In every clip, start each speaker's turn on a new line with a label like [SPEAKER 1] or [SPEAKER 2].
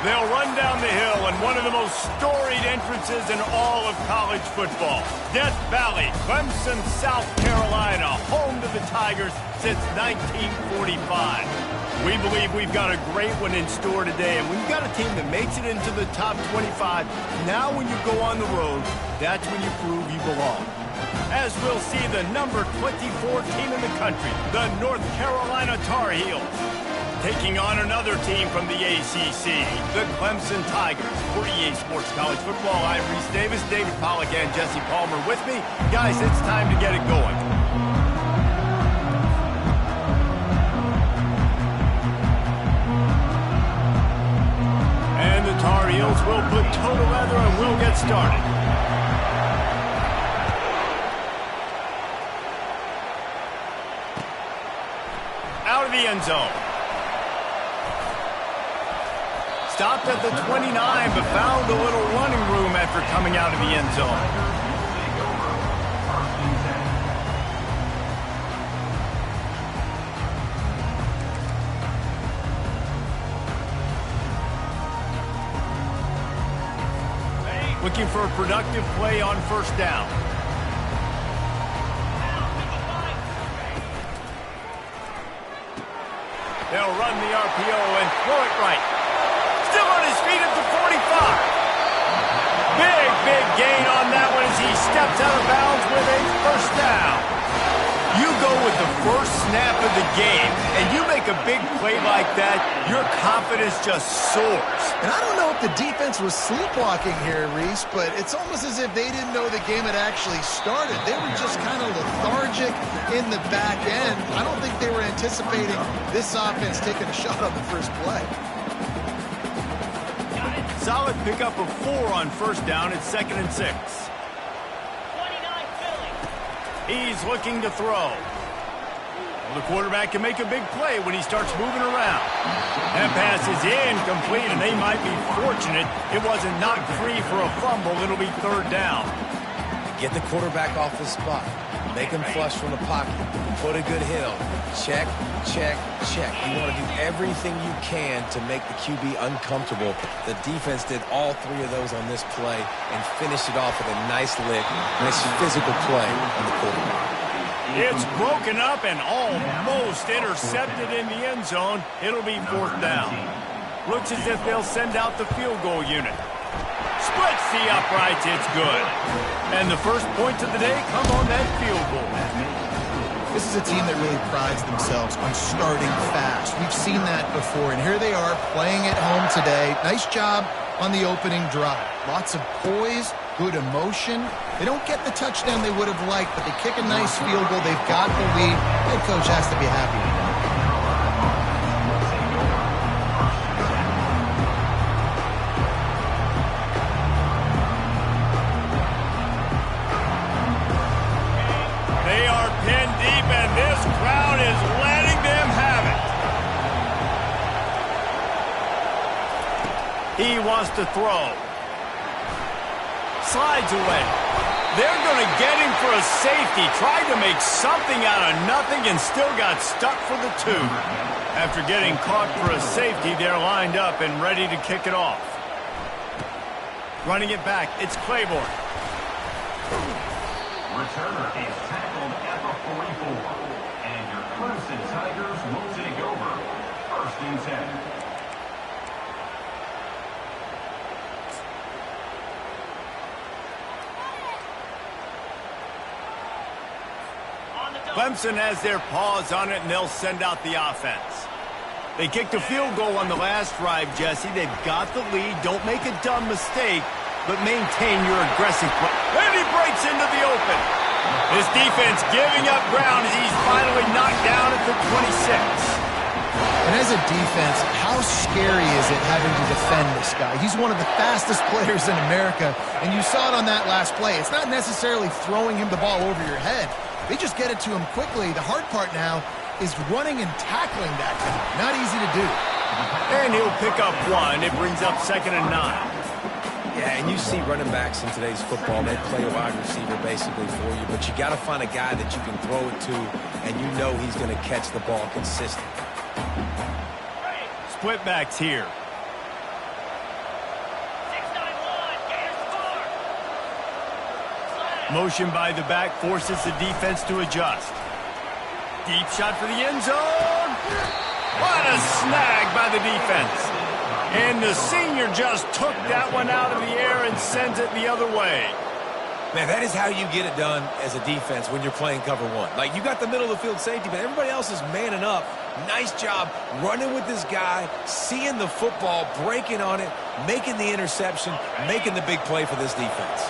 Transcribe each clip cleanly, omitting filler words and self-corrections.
[SPEAKER 1] They'll run down the hill in one of the most storied entrances in all of college football. Death Valley, Clemson, South Carolina, home to the Tigers since 1945. We believe we've got a great one in store today, and when you've got a team that makes it into the top 25, now when you go on the road, that's when you prove you belong. As we'll see the number 24 team in the country, the North Carolina Tar Heels, taking on another team from the ACC, the Clemson Tigers. For EA Sports College Football, I'm Reese Davis, David Pollack, and Jesse Palmer with me. Guys, it's time to get it going. And the Tar Heels will put toe to leather and we'll get started. Out of the end zone. Stopped at the 29, but found a little running room after coming out of the end zone. Looking for a productive play on first down. They'll run the RPO and throw it right. Still on his feet at the 45. Big gain on that one as he steps out of bounds with a first down. You go with the first snap of the game, and you make a big play like that, your confidence just soars.
[SPEAKER 2] And I don't know if the defense was sleepwalking here, Reese, but it's almost as if they didn't know the game had actually started. They were just kind of lethargic in the back end. I don't think they were anticipating this offense taking a shot on the first play.
[SPEAKER 1] Solid pickup of 4 on first down. It's 2nd and 6.
[SPEAKER 3] 29 Philly.
[SPEAKER 1] He's looking to throw. The quarterback can make a big play when he starts moving around. That pass is incomplete, and they might be fortunate it wasn't knocked free for a fumble. It'll be 3rd down.
[SPEAKER 4] Get the quarterback off his spot. Make him flush from the pocket. Put a good hit on. Check, check, check. You want to do everything you can to make the QB uncomfortable. The defense did all 3 of those on this play and finished it off with a nice lick. Nice physical play on the quarterback.
[SPEAKER 1] It's broken up and almost intercepted in the end zone. It'll be 4th down. Looks as if they'll send out the field goal unit. Splits the uprights, it's good. And the first points of the day come on that field goal.
[SPEAKER 2] This is a team that really prides themselves on starting fast. We've seen that before, and here they are playing at home today. Nice job on the opening drive. Lots of poise, good emotion. They don't get the touchdown they would have liked, but they kick a nice field goal. They've got the lead. Head coach has to be happy with that.
[SPEAKER 1] They are pinned deep, and this crowd is letting them have it. He wants to throw. Slides away. They're going to get him for a safety. Tried to make something out of nothing and still got stuck for the 2. After getting caught for a safety, they're lined up and ready to kick it off. Running it back, it's Claiborne.
[SPEAKER 5] Returner is tackled at the 44. And your Clemson Tigers will take over. 1st and 10.
[SPEAKER 1] Clemson has their paws on it, and they'll send out the offense. They kicked a field goal on the last drive, Jesse. They've got the lead. Don't make a dumb mistake, but maintain your aggressive play. And he breaks into the open. This defense giving up ground as he's finally knocked down at the 26.
[SPEAKER 2] And as a defense, how scary is it having to defend this guy? He's one of the fastest players in America, and you saw it on that last play. It's not necessarily throwing him the ball over your head. They just get it to him quickly. The hard part now is running and tackling that guy. Not easy to do.
[SPEAKER 1] And he'll pick up 1. It brings up 2nd and 9.
[SPEAKER 4] Yeah, and you see running backs in today's football, they play a wide receiver basically for you, but you got to find a guy that you can throw it to, and you know he's going to catch the ball consistently.
[SPEAKER 1] Split backs here. Motion by the back forces the defense to adjust. Deep shot for the end zone. What a snag by the defense. And the senior just took that one out of the air and sends it the other way.
[SPEAKER 4] Man, that is how you get it done as a defense when you're playing cover one. Like, you got the middle of the field safety, but everybody else is manning up. Nice job running with this guy, seeing the football, breaking on it, making the interception, making the big play for this defense.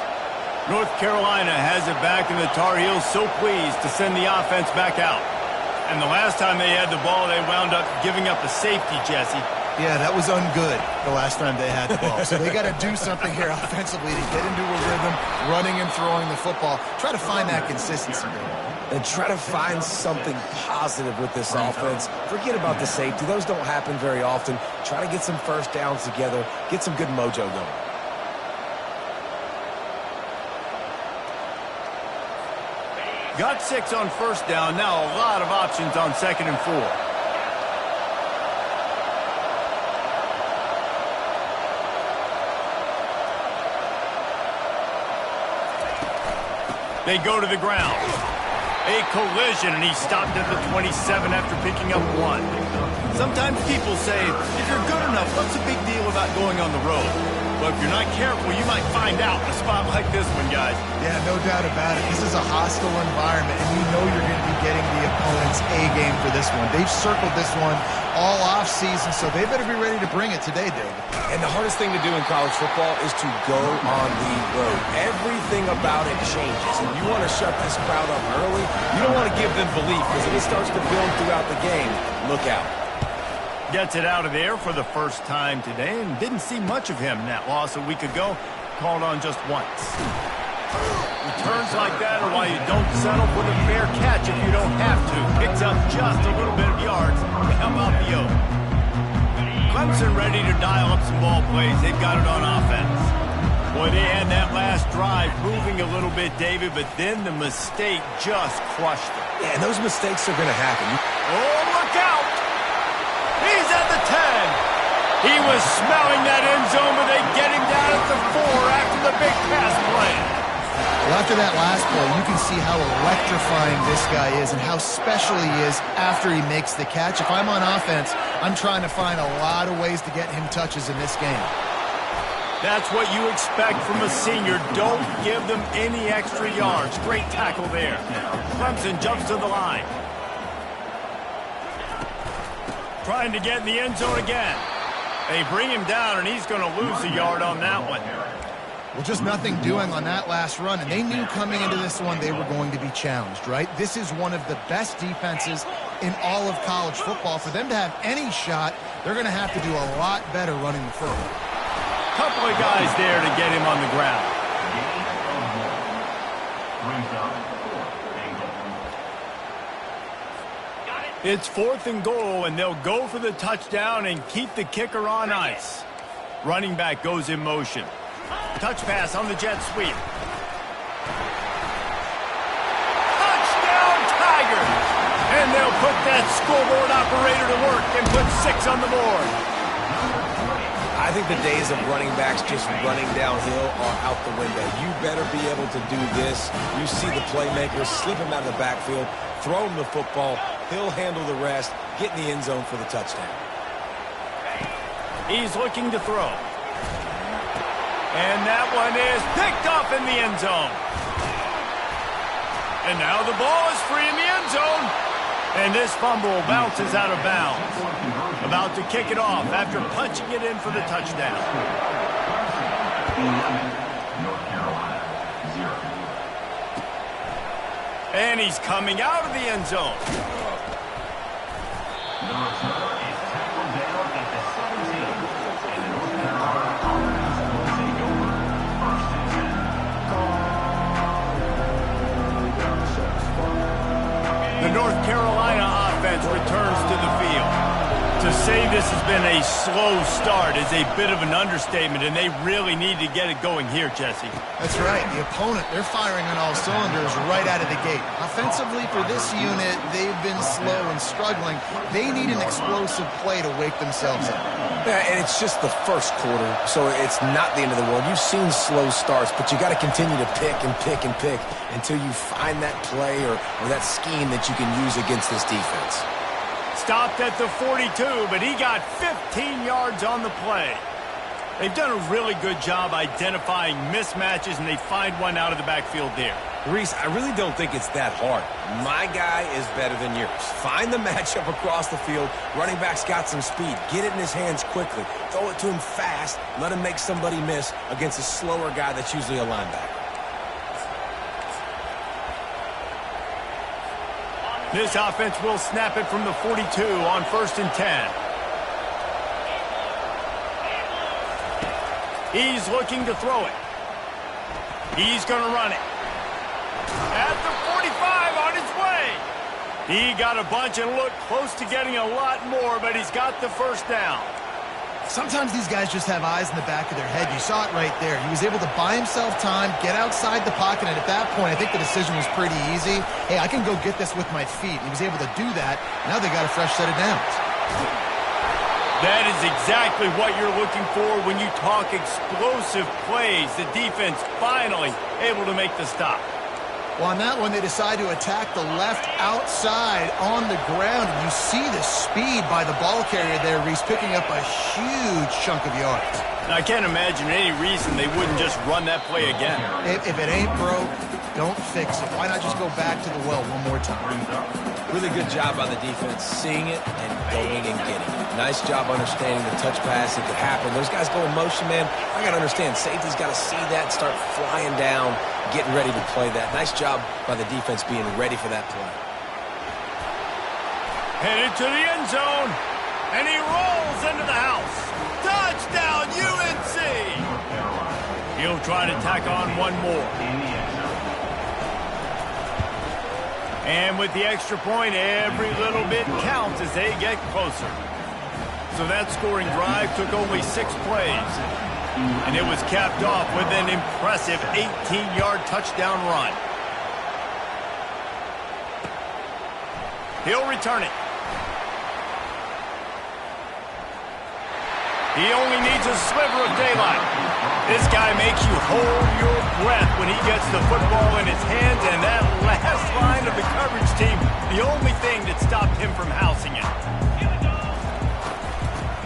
[SPEAKER 1] North Carolina has it back, and the Tar Heels so pleased to send the offense back out. And the last time they had the ball, they wound up giving up a safety, Jesse.
[SPEAKER 2] Yeah, that was ungood the last time they had the ball. So they got to do something here offensively to get into a rhythm, running and throwing the football. Try to find that consistency.
[SPEAKER 4] And try to find something positive with this offense. Forget about the safety. Those don't happen very often. Try to get some first downs together, get some good mojo going.
[SPEAKER 1] Got 6 on first down. Now a lot of options on 2nd and 4. They go to the ground. A collision, and he stopped at the 27 after picking up 1. Sometimes people say, if you're good enough, what's the big deal about going on the road? But if you're not careful, you might find out in a spot like this one, guys.
[SPEAKER 2] Yeah, no doubt about it. This is a hostile environment, and you know you're going to be getting the opponent's A game for this one. They've circled this one all off-season, so they better be ready to bring it today, David.
[SPEAKER 4] And the hardest thing to do in college football is to go on the road. Everything about it changes, and you want to shut this crowd up early. You don't want to give them belief, because if it starts to build throughout the game, look out.
[SPEAKER 1] Gets it out of there for the first time today, and didn't see much of him in that loss a week ago. Called on just once. Returns like that are why you don't settle for the fair catch if you don't have to. Picks up just a little bit of yards to help out the yoke. Clemson ready to dial up some ball plays. They've got it on offense. Boy, they had that last drive moving a little bit, David, but then the mistake just crushed them.
[SPEAKER 4] Yeah, and those mistakes are going to happen.
[SPEAKER 1] Oh, look out! He's at the 10. He was smelling that end zone, but they get him down at the 4 after the big pass play.
[SPEAKER 2] Well, after that last play, you can see how electrifying this guy is and how special he is after he makes the catch. If I'm on offense, I'm trying to find a lot of ways to get him touches in this game.
[SPEAKER 1] That's what you expect from a senior. Don't give them any extra yards. Great tackle there. Clemson jumps to the line. Trying to get in the end zone again. They bring him down, and he's going to lose a yard on that one.
[SPEAKER 2] Well, just nothing doing on that last run, and they knew coming into this one they were going to be challenged, right? This is one of the best defenses in all of college football. For them to have any shot, they're going to have to do a lot better running the football.
[SPEAKER 1] Couple of guys there to get him on the ground. It's 4th and goal, and they'll go for the touchdown and keep the kicker on ice. Running back goes in motion. Touch pass on the jet sweep. Touchdown, Tigers! And they'll put that scoreboard operator to work and put 6 on the board.
[SPEAKER 4] I think the days of running backs just running downhill are out the window. You better be able to do this. You see the playmakers, slip him out of the backfield, throw him the football. He'll handle the rest, get in the end zone for the touchdown.
[SPEAKER 1] He's looking to throw. And that one is picked up in the end zone. And now the ball is free in the end zone. And this fumble bounces out of bounds. About to kick it off after punching it in for the touchdown. And he's coming out of the end zone.
[SPEAKER 5] The return is tackled down at the 17. And the North Carolina offense will take over 1st and 10.
[SPEAKER 1] The North Carolina offense returns to the field. To say this has been a slow start is a bit of an understatement, and they really need to get it going here, Jesse.
[SPEAKER 2] That's right. The opponent, they're firing on all cylinders right out of the gate. Offensively, for this unit, they've been slow and struggling. They need an explosive play to wake themselves up.
[SPEAKER 4] Yeah, and it's just the first quarter, so it's not the end of the world. You've seen slow starts, but you got to continue to pick and pick and pick until you find that play or that scheme that you can use against this defense.
[SPEAKER 1] Stopped at the 42, but he got 15 yards on the play. They've done a really good job identifying mismatches, and they find one out of the backfield there.
[SPEAKER 4] Reese, I really don't think it's that hard. My guy is better than yours. Find the matchup across the field. Running back's got some speed. Get it in his hands quickly. Throw it to him fast. Let him make somebody miss against a slower guy that's usually a linebacker.
[SPEAKER 1] This offense will snap it from the 42 on 1st and 10. He's looking to throw it. He's going to run it. At the 45 on his way. He got a bunch and looked close to getting a lot more, but he's got the first down.
[SPEAKER 2] Sometimes these guys just have eyes in the back of their head. You saw it right there. He was able to buy himself time, get outside the pocket, and at that point, I think the decision was pretty easy. Hey, I can go get this with my feet. He was able to do that. Now they got a fresh set of downs.
[SPEAKER 1] That is exactly what you're looking for when you talk explosive plays. The defense finally able to make the stop.
[SPEAKER 2] Well, on that one, they decide to attack the left outside on the ground. And you see the speed by the ball carrier there, Reese, picking up a huge chunk of yards.
[SPEAKER 1] Now, I can't imagine any reason they wouldn't just run that play again.
[SPEAKER 2] If it ain't broke, don't fix it. Why not just go back to the well one more time?
[SPEAKER 4] Really good job by the defense, seeing it and going and getting it. Nice job understanding the touch pass. It could happen. Those guys go in motion, man. I got to understand, safety's got to see that, start flying down, getting ready to play that. Nice job by the defense being ready for that play.
[SPEAKER 1] Headed to the end zone, and he rolls into the house. Touchdown, UNC! He'll try to tack on one more. And with the extra point, every little bit counts as they get closer. So that scoring drive took only 6 plays. And it was capped off with an impressive 18-yard touchdown run. He'll return it. He only needs a sliver of daylight. This guy makes you hold your breath when he gets the football in his hands, and that last line of the coverage team, the only thing that stopped him from housing it.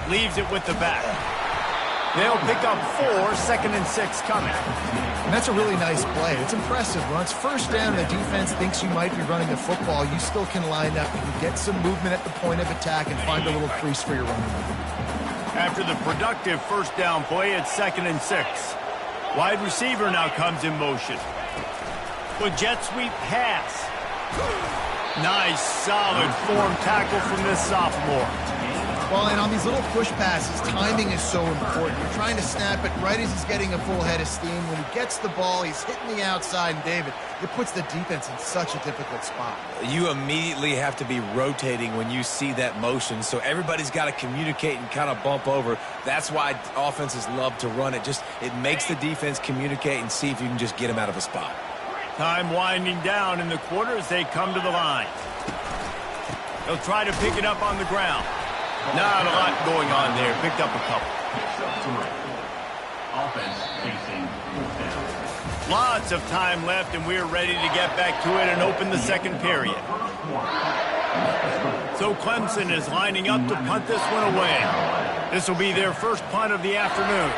[SPEAKER 1] Leaves it with the back. They'll pick up 4, 2nd and 6 coming.
[SPEAKER 2] And that's a really nice play. It's impressive. When it's first down and the defense thinks you might be running the football, you still can line up. You can get some movement at the point of attack and find a little crease for your running back.
[SPEAKER 1] After the productive first down play, it's 2nd and 6. Wide receiver now comes in motion. With jet sweep pass. Nice, solid form tackle from this sophomore.
[SPEAKER 2] Well, and on these little push passes, timing is so important. You're trying to snap it right as he's getting a full head of steam. When he gets the ball, he's hitting the outside, and David, it puts the defense in such a difficult spot.
[SPEAKER 4] You immediately have to be rotating when you see that motion, so everybody's got to communicate and kind of bump over. That's why offenses love to run it. It makes the defense communicate and see if you can just get them out of a spot.
[SPEAKER 1] Time winding down in the quarter as they come to the line. They'll try to pick it up on the ground. Not a lot going on there. Picked up a couple.
[SPEAKER 5] Offense facing 4th down.
[SPEAKER 1] Lots of time left, and we're ready to get back to it and open the second period. So Clemson is lining up to punt this one away. This will be their first punt of the afternoon.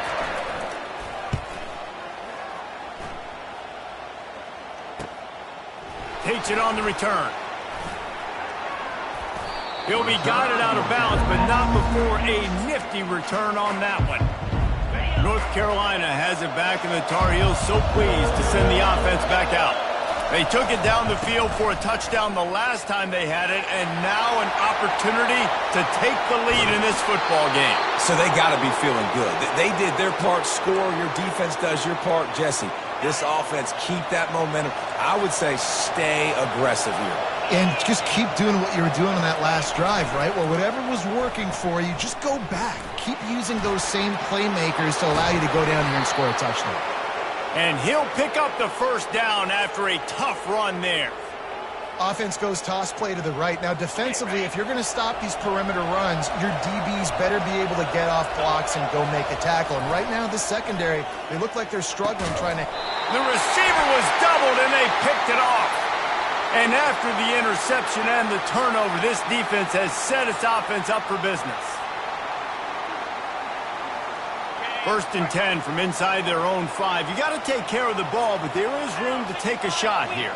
[SPEAKER 1] Takes it on the return. He'll be guided out of bounds, but not before a nifty return on that one. North Carolina has it back, and the Tar Heels so pleased to send the offense back out. They took it down the field for a touchdown the last time they had it, and now an opportunity to take the lead in this football game.
[SPEAKER 4] So they got to be feeling good. They did their part, score. Your defense does your part, Jesse. This offense, keep that momentum. I would say stay aggressive here.
[SPEAKER 2] And just keep doing what you were doing on that last drive, right? Well, whatever was working for you, just go back. Keep using those same playmakers to allow you to go down here and score a touchdown.
[SPEAKER 1] And he'll pick up the first down after a tough run there.
[SPEAKER 2] Offense goes toss play to the right. Now, defensively, if you're going to stop these perimeter runs, your DBs better be able to get off blocks and go make a tackle. And right now, the secondary, they look like they're struggling trying to...
[SPEAKER 1] The receiver was doubled, and they picked it off. And after the interception and the turnover, this defense has set its offense up for business. 1st and 10 from inside their own 5. You got to take care of the ball, but there is room to take a shot here.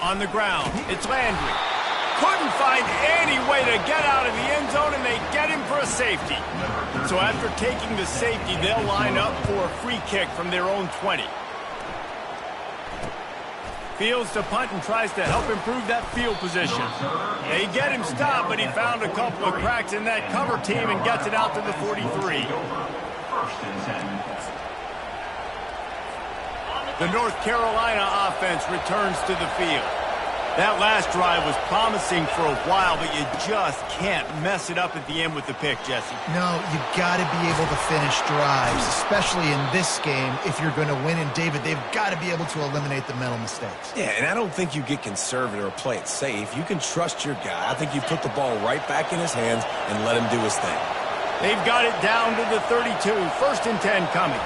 [SPEAKER 1] On the ground, it's Landry. Couldn't find any way to get out of the end zone, and they get him for a safety. So after taking the safety, they'll line up for a free kick from their own 20. Fields to punt and tries to help improve that field position. They get him stopped, but he found a couple of cracks in that cover team and gets it out to the 43. The North Carolina offense returns to the field. That last drive was promising for a while, but you just can't mess it up at the end with the pick, Jesse.
[SPEAKER 2] No, you got to be able to finish drives, especially in this game if you're going to win. And, David, they've got to be able to eliminate the mental mistakes.
[SPEAKER 4] Yeah, and I don't think you get conservative or play it safe. You can trust your guy. I think you put the ball right back in his hands and let him do his thing.
[SPEAKER 1] They've got it down to the 32. 1st and 10 coming.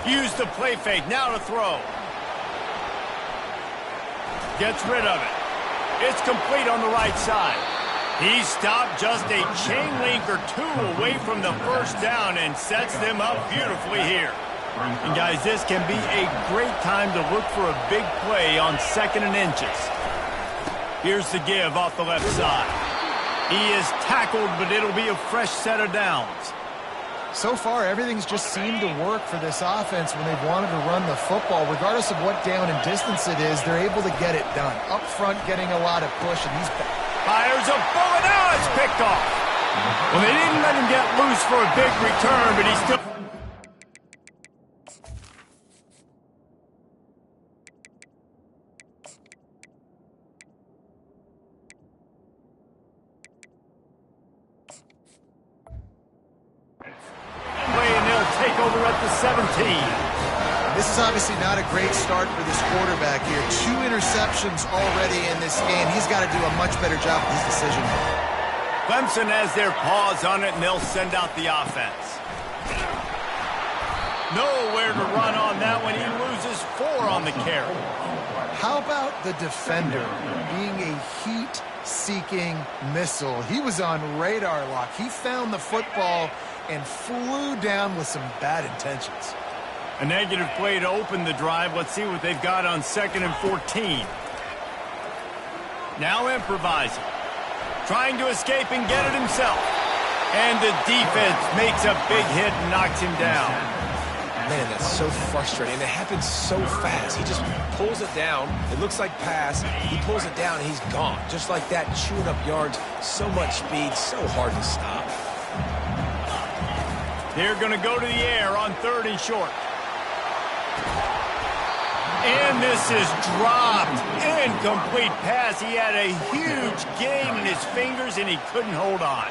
[SPEAKER 1] Use the play fake. Now to throw. Gets rid of it. It's complete on the right side. He stopped just a chain link or two away from the first down and sets them up beautifully here. And, guys, this can be a great time to look for a big play on 2nd and inches. Here's the give off the left side. He is tackled, but it'll be a fresh set of downs.
[SPEAKER 2] So far, everything's just seemed to work for this offense when they've wanted to run the football. Regardless of what down and distance it is, they're able to get it done. Up front, getting a lot of push, and he's...
[SPEAKER 1] Fires a bullet. Now it's picked off. Well, they didn't let him get loose for a big return, but he still... over at the 17.
[SPEAKER 2] This is obviously not a great start for this quarterback here. 2 interceptions already in this game. He's got to do a much better job with his decision.
[SPEAKER 1] Clemson has their paws on it, and they'll send out the offense. Nowhere to run on that one. He loses 4 on the carry.
[SPEAKER 2] How about the defender being a heat-seeking missile? He was on radar lock. He found the football and flew down with some bad intentions.
[SPEAKER 1] A negative play to open the drive. Let's see what they've got on 2nd and 14. Now improvising. Trying to escape and get it himself. And the defense makes a big hit and knocks him down.
[SPEAKER 4] Man, that's so frustrating. And it happens so fast. He just pulls it down. It looks like pass. He pulls it down, and he's gone. Just like that, chewing up yards. So much speed, so hard to stop.
[SPEAKER 1] They're going to go to the air on 3rd and short. And this is dropped. Incomplete pass. He had a huge gain in his fingers, and he couldn't hold on.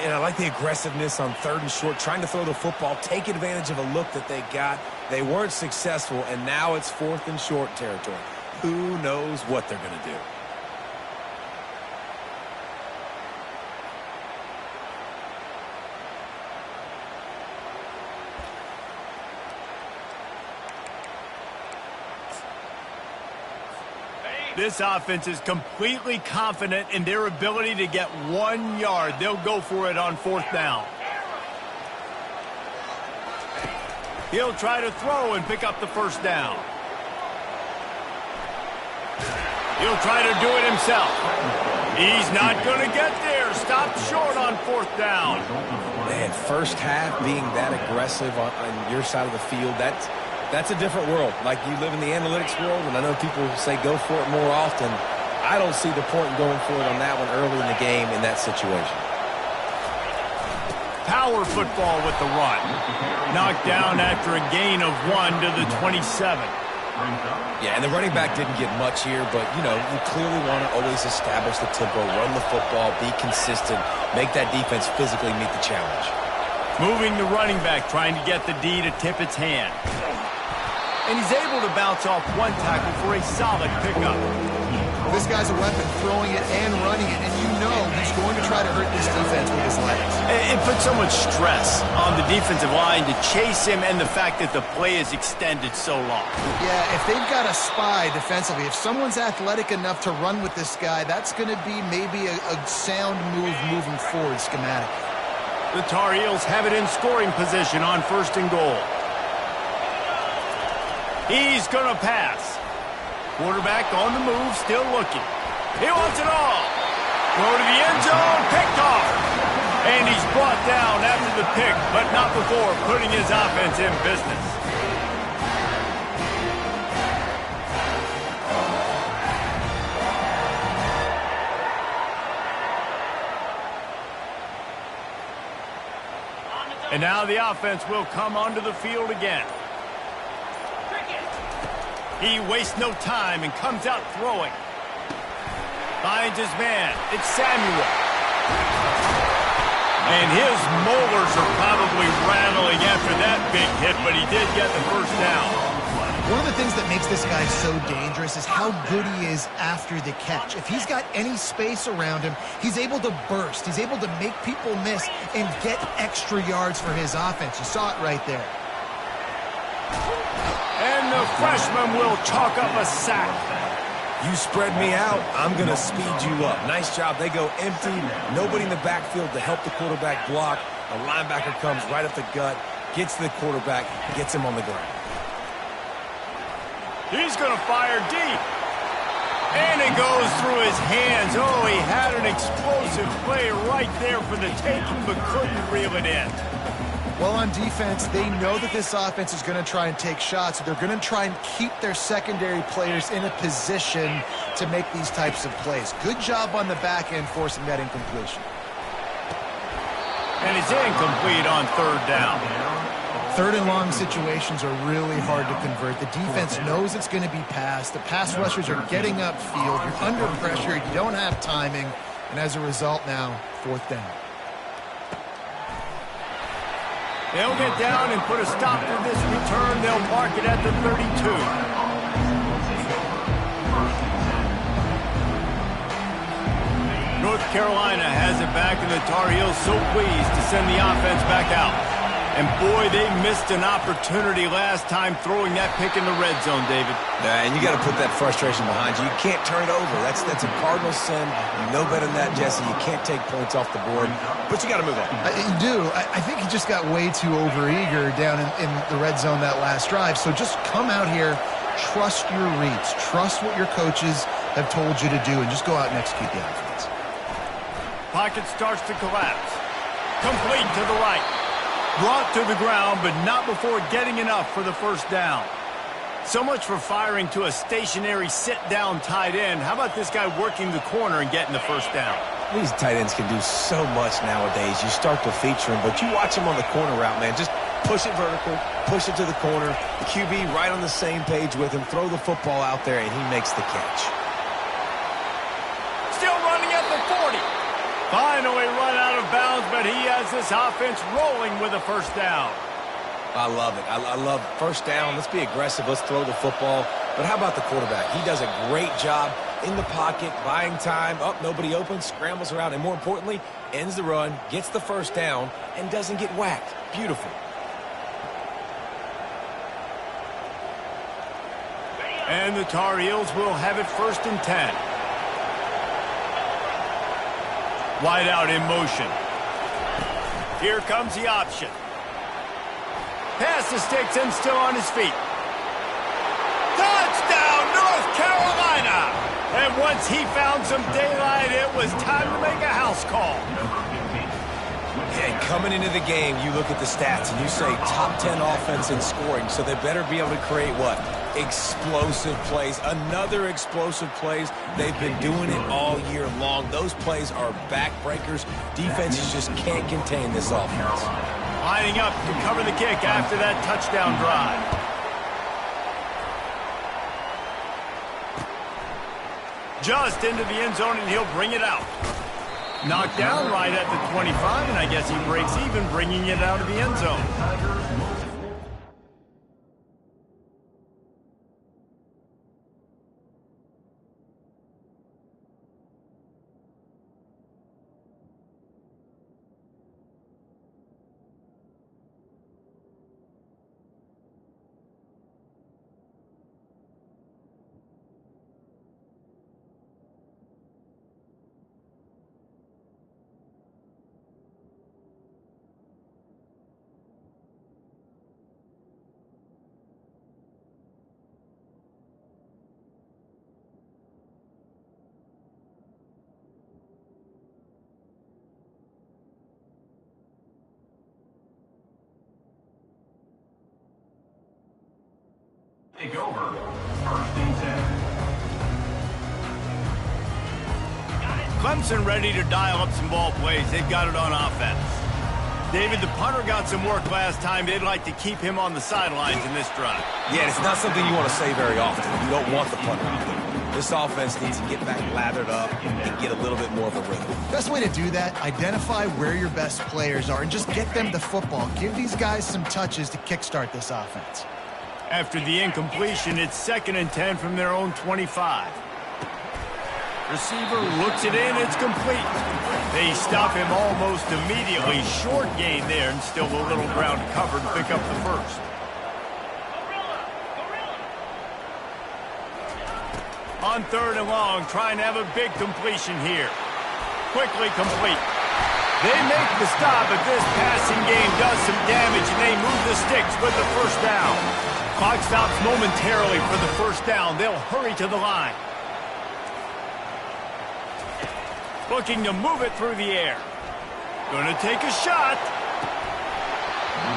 [SPEAKER 4] And I like the aggressiveness on 3rd and short, trying to throw the football, take advantage of a look that they got. They weren't successful, and now it's 4th and short territory. Who knows what they're going to do?
[SPEAKER 1] This offense is completely confident in their ability to get 1 yard. They'll go for it on 4th down. He'll try to throw and pick up the first down. He'll try to do it himself. He's not going to get there. Stopped short on 4th down.
[SPEAKER 4] Man, first half being that aggressive on your side of the field, That's a different world. Like, you live in the analytics world, and I know people say go for it more often. I don't see the point in going for it on that one early in the game in that situation.
[SPEAKER 1] Power football with the run. Knocked down after a gain of 1 to the 27.
[SPEAKER 4] Yeah, and the running back didn't get much here, but, you know, you clearly want to always establish the tempo, run the football, be consistent, make that defense physically meet the challenge.
[SPEAKER 1] Moving the running back, trying to get the D to tip its hand. And he's able to bounce off one tackle for a solid pickup.
[SPEAKER 2] This guy's a weapon, throwing it and running it, and you know he's going to try to hurt this defense with his legs.
[SPEAKER 1] It puts so much stress on the defensive line to chase him and the fact that the play is extended so long.
[SPEAKER 2] Yeah, if they've got a spy defensively, if someone's athletic enough to run with this guy, that's going to be maybe a sound move moving forward schematically.
[SPEAKER 1] The Tar Heels have it in scoring position on 1st and goal. He's going to pass. Quarterback on the move, still looking. He wants it all. Throw to the end zone, picked off. And he's brought down after the pick, but not before putting his offense in business. And now the offense will come onto the field again. He wastes no time and comes out throwing. Finds his man. It's Samuel. And his molars are probably rattling after that big hit, but he did get the first down.
[SPEAKER 2] One of the things that makes this guy so dangerous is how good he is after the catch. If he's got any space around him, he's able to burst. He's able to make people miss and get extra yards for his offense. You saw it right there.
[SPEAKER 1] And the freshman will chalk up a sack.
[SPEAKER 4] You spread me out, I'm going to speed you up. Nice job. They go empty. Nobody in the backfield to help the quarterback block. A linebacker comes right up the gut, gets to the quarterback, gets him on the ground.
[SPEAKER 1] He's going to fire deep. And it goes through his hands. Oh, he had an explosive play right there for the taking, but couldn't reel it in.
[SPEAKER 2] Well, on defense, they know that this offense is going to try and take shots. They're going to try and keep their secondary players in a position to make these types of plays. Good job on the back end forcing that incompletion.
[SPEAKER 1] And it's incomplete on 3rd down.
[SPEAKER 2] 3rd and long situations are really hard to convert. The defense knows it's going to be passed. The pass rushers are getting upfield. You're under pressure. You don't have timing. And as a result now, 4th down.
[SPEAKER 1] They'll get down and put a stop to this return. They'll mark it at the 32. North Carolina has it back, and the Tar Heels so pleased to send the offense back out. And boy, they missed an opportunity last time throwing that pick in the red zone, David.
[SPEAKER 4] And you got to put that frustration behind you. You can't turn it over. That's a cardinal sin. You know better than that, Jesse. You can't take points off the board, but you got to move on.
[SPEAKER 2] You do. I think he just got way too overeager down in the red zone that last drive. So just come out here, trust your reads, trust what your coaches have told you to do, and just go out and execute the offense.
[SPEAKER 1] Pocket starts to collapse. Complete to the right. Brought to the ground, but not before getting enough for the 1st down. So much for firing to a stationary sit-down tight end. How about this guy working the corner and getting the 1st down?
[SPEAKER 4] These tight ends can do so much nowadays. You start to feature them, but you watch them on the corner route, man. Just push it vertical, push it to the corner. The QB right on the same page with him. Throw the football out there, and he makes the catch.
[SPEAKER 1] Still running at the 40. Finally run out of bounds, but he has this offense rolling with a 1st down.
[SPEAKER 4] I love it. I love 1st down. Let's be aggressive. Let's throw the football. But how about the quarterback? He does a great job in the pocket, buying time. Up, nobody open, scrambles around, and more importantly, ends the run, gets the 1st down, and doesn't get whacked. Beautiful.
[SPEAKER 1] And the Tar Heels will have it 1st and 10. Wide out in motion. Here comes the option. Pass the sticks and still on his feet. Touchdown, North Carolina! And once he found some daylight, it was time to make a house call.
[SPEAKER 4] Yeah, Coming into the game, you look at the stats and you say top 10 offense in scoring, so they better be able to create what? Explosive plays. Another explosive plays. They've been doing it all year long. Those plays are backbreakers. Defenses just can't contain this offense.
[SPEAKER 1] Lining up to cover the kick after that touchdown drive. Just into the end zone, and he'll bring it out. Knocked down right at the 25, and I guess he breaks even bringing it out of the end zone.
[SPEAKER 5] Take over. First and 10.
[SPEAKER 1] Clemson ready to dial up some ball plays. They've got it on offense. David, the punter got some work last time. They'd like to keep him on the sidelines in this drive.
[SPEAKER 4] Yeah, it's not something you want to say very often. You don't want the punter out there. This offense needs to get back lathered up and get a little bit more of a rhythm.
[SPEAKER 2] Best way to do that, identify where your best players are and just get them the football. Give these guys some touches to kickstart this offense.
[SPEAKER 1] After the incompletion, it's 2nd and 10 from their own 25. Receiver looks it in, it's complete. They stop him almost immediately. Short gain there, and still a little ground to cover to pick up the first. On 3rd and long, trying to have a big completion here. Quickly complete. They make the stop, but this passing game does some damage, and they move the sticks with the first down. Clock stops momentarily for the first down. They'll hurry to the line. Looking to move it through the air. Going to take a shot.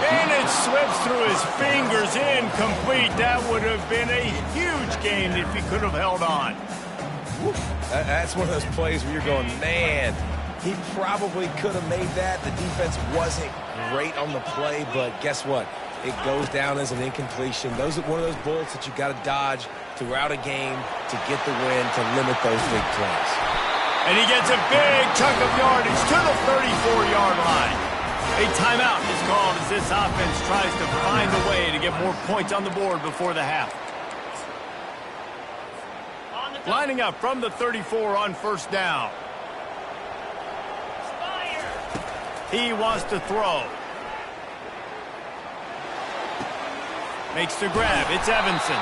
[SPEAKER 1] And it slips through his fingers, incomplete. That would have been a huge gain if he could have held on.
[SPEAKER 4] That's one of those plays where you're going, man, he probably could have made that. The defense wasn't great on the play, but guess what? It goes down as an incompletion. Those are one of those bullets that you got to dodge throughout a game to get the win, to limit those big plays.
[SPEAKER 1] And he gets a big chunk of yardage to the 34-yard line. A timeout is called as this offense tries to find a way to get more points on the board before the half. Lining up from the 34 on first down. He wants to throw. Makes the grab. It's Evanson.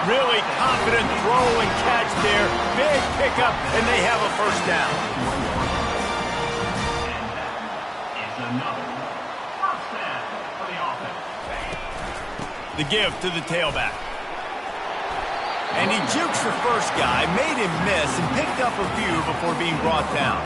[SPEAKER 1] Really confident throw and catch there. Big pickup, and they have a first down.
[SPEAKER 5] And that is another first down for the offense.
[SPEAKER 1] The give to the tailback. And he jukes the first guy, made him miss, and picked up a few before being brought down.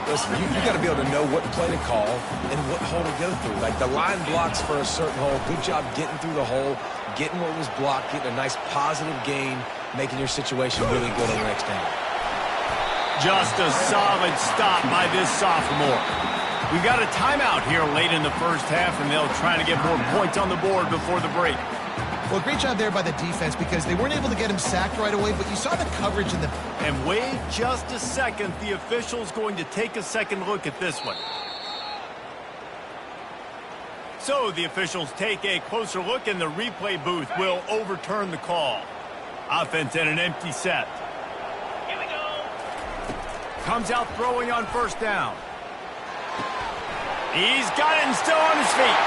[SPEAKER 4] Listen, you got to be able to know what play to call and what hole to go through. Like the line blocks for a certain hole. Good job getting through the hole, getting what was blocked, getting a nice positive gain, making your situation really good on the next down.
[SPEAKER 1] Just a solid stop by this sophomore. We've got a timeout here late in the first half, and they'll try to get more points on the board before the break.
[SPEAKER 2] Well, great job there by the defense because they weren't able to get him sacked right away, but you saw the coverage in the...
[SPEAKER 1] And wait just a second. The official's going to take a second look at this one. So the officials take a closer look, and the replay booth will overturn the call. Offense in an empty set.
[SPEAKER 3] Here we go.
[SPEAKER 1] Comes out throwing on first down. He's got it and still on his feet.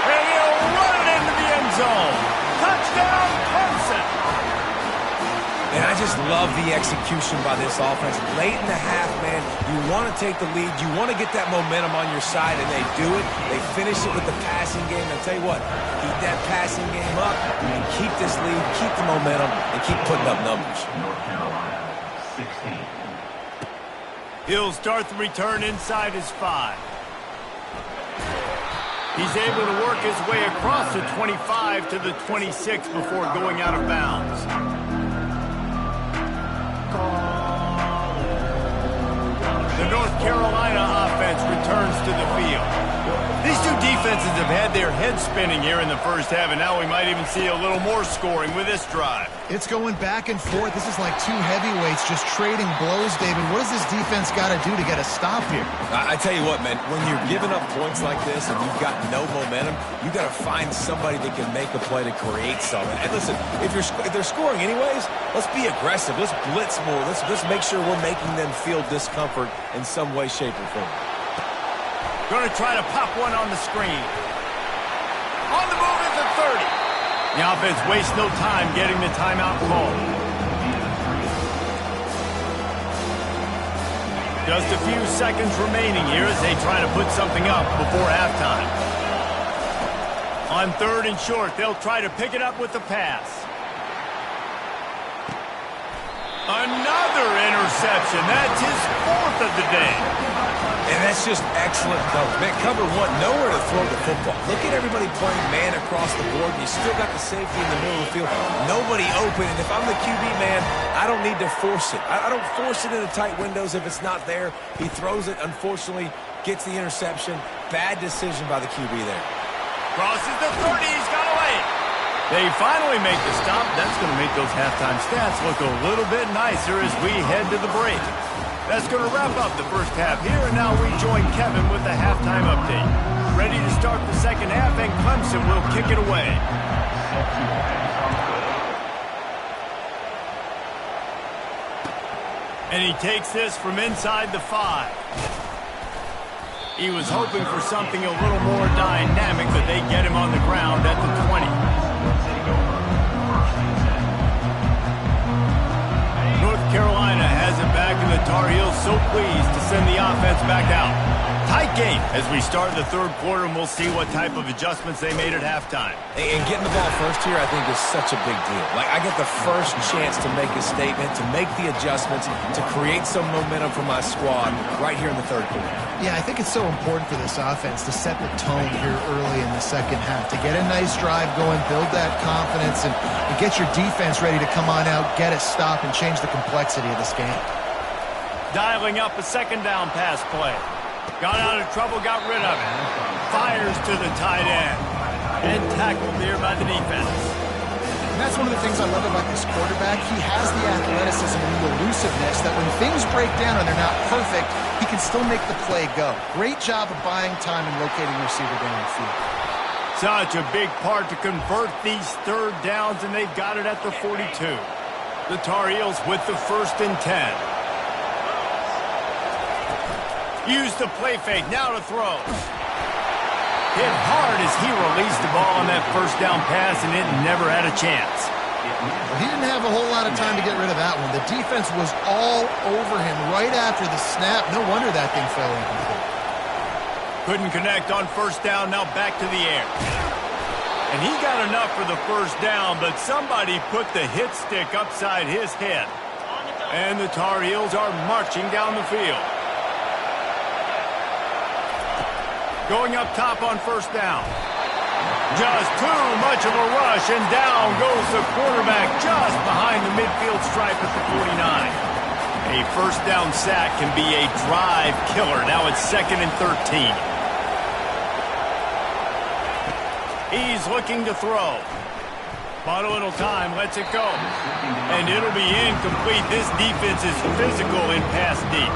[SPEAKER 1] And he'll run it into the end zone. Touchdown, Clemson.
[SPEAKER 4] And I just love the execution by this offense. Late in the half, man, you want to take the lead. You want to get that momentum on your side, and they do it. They finish it with the passing game. I'll tell you what, keep that passing game up and keep this lead, keep the momentum, and keep putting up numbers.
[SPEAKER 5] North Carolina, 16.
[SPEAKER 1] He'll start the return inside his 5. He's able to work his way across the 25 to the 26 before going out of bounds. The North Carolina offense returns to the field. These two defenses have had their heads spinning here in the first half, and now we might even see a little more scoring with this drive.
[SPEAKER 2] It's going back and forth. This is like two heavyweights just trading blows, David. What does this defense got to do to get a stop here?
[SPEAKER 4] I tell you what, man, when you're giving up points like this and you've got no momentum, you got to find somebody that can make a play to create something. And listen, if they're scoring anyways, let's be aggressive. Let's blitz more. Let's make sure we're making them feel discomfort in some way, shape, or form.
[SPEAKER 1] Going to try to pop one on the screen. On the move is the 30. The offense wastes no time getting the timeout call. Just a few seconds remaining here as they try to put something up before halftime. On 3rd and short, they'll try to pick it up with the pass. Another interception. That's his 4th of the day.
[SPEAKER 4] And that's just excellent cover. Man, cover one, nowhere to throw the football. Look at everybody playing man across the board. You still got the safety in the middle of the field. Nobody open. And if I'm the QB, man, I don't need to force it. I don't force it into tight windows if it's not there. He throws it, unfortunately, gets the interception. Bad decision by the QB there.
[SPEAKER 1] Crosses the 30. He's got away. They finally make the stop. That's going to make those halftime stats look a little bit nicer as we head to the break. That's going to wrap up the first half here, and now we join Kevin with the halftime update. Ready to start the second half, and Clemson will kick it away. And he takes this from inside the 5. He was hoping for something a little more dynamic, but they get him on the ground at the 20. North Carolina has it back, and the Tar Heels so pleased to send the offense back out. Tight game as we start the third quarter, and we'll see what type of adjustments they made at halftime.
[SPEAKER 4] And getting the ball first here, I think, is such a big deal. Like, I get the first chance to make a statement, to make the adjustments, to create some momentum for my squad right here in the third quarter.
[SPEAKER 2] Yeah, I think it's so important for this offense to set the tone here early in the second half, to get a nice drive going, build that confidence, and get your defense ready to come on out, get a stop, and change the complexity of this game.
[SPEAKER 1] Dialing up a second down pass play. Got out of trouble, got rid of it. Fires to the tight end. And tackled there by the defense.
[SPEAKER 2] And that's one of the things I love about this quarterback. He has the athleticism and the elusiveness that when things break down and they're not perfect, he can still make the play go. Great job of buying time and locating the receiver down the field.
[SPEAKER 1] Such a big part to convert these third downs, and they've got it at the 42. The Tar Heels with the 1st and 10. Use the play fake, now to throw. Hit hard as he released the ball on that first down pass, and it never had a chance.
[SPEAKER 2] Well, he didn't have a whole lot of time to get rid of that one. The defense was all over him right after the snap. No wonder that thing fell incomplete.
[SPEAKER 1] Couldn't connect on first down, now back to the air. And he got enough for the first down, but somebody put the hit stick upside his head. And the Tar Heels are marching down the field. Going up top on first down. Just too much of a rush, and down goes the quarterback just behind the midfield stripe at the 49. A first down sack can be a drive killer. Now it's 2nd and 13. He's looking to throw. Bought a little time, lets it go. And it'll be incomplete. This defense is physical in pass deep.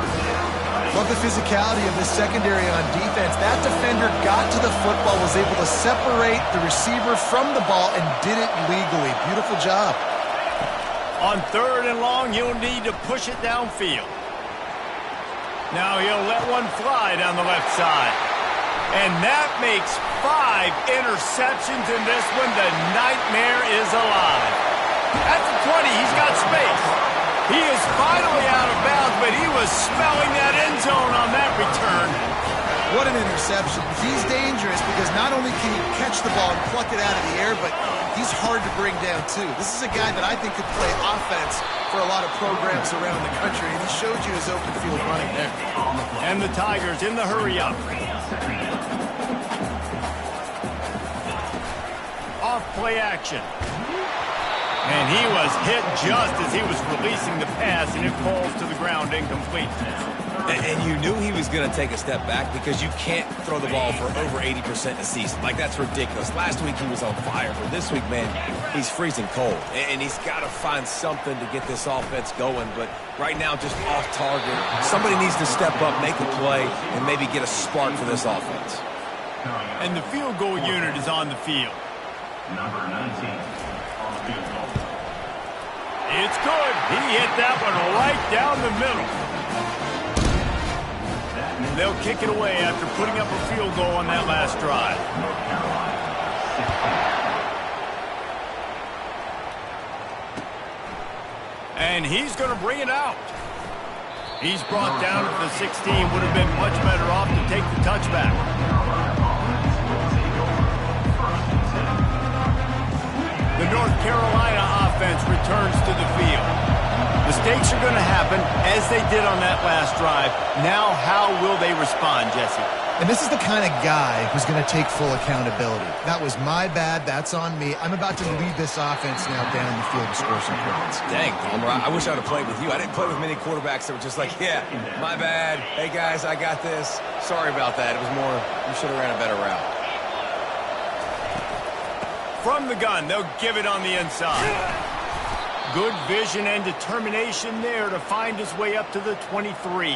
[SPEAKER 2] Love the physicality of this secondary on defense. That defender got to the football, was able to separate the receiver from the ball, and did it legally. Beautiful job.
[SPEAKER 1] On 3rd and long, he'll need to push it downfield. Now he'll let one fly down the left side. And that makes 5 interceptions in this one. The nightmare is alive. At the 20, he's got space. He is finally out of bounds, but he was smelling that end zone on that return.
[SPEAKER 2] What an interception. He's dangerous because not only can he catch the ball and pluck it out of the air, but he's hard to bring down, too. This is a guy that I think could play offense for a lot of programs around the country, and he showed you his open field running there.
[SPEAKER 1] And the Tigers in the hurry up. Off play action. And he was hit just as he was releasing the pass, and it falls to the ground incomplete.
[SPEAKER 4] And you knew he was going to take a step back because you can't throw the ball for over 80% a season. Like, that's ridiculous. Last week he was on fire, but this week, man, he's freezing cold. And he's got to find something to get this offense going. But right now, just off target. Somebody needs to step up, make a play, and maybe get a spark for this offense.
[SPEAKER 1] And the field goal unit is on the field.
[SPEAKER 5] Number 19 on the field goal.
[SPEAKER 1] It's good. He hit that one right down the middle. They'll kick it away after putting up a field goal on that last drive.
[SPEAKER 5] North Carolina, 16.
[SPEAKER 1] And he's going to bring it out. He's brought down to the 16. Would have been much better off to take the touchback. The North Carolina offense returns to the field. Mistakes are going to happen, as they did on that last drive. Now, how will they respond, Jesse?
[SPEAKER 2] And this is the kind of guy who's going to take full accountability. That was my bad. That's on me. I'm about to lead this offense now down the field to score some points.
[SPEAKER 4] Dang, Palmer, I wish I would have played with you. I didn't play with many quarterbacks that were just like, yeah, my bad. Hey, guys, I got this. Sorry about that. It was more, you should have ran a better route.
[SPEAKER 1] From the gun, they'll give it on the inside. Good vision and determination there to find his way up to the 23.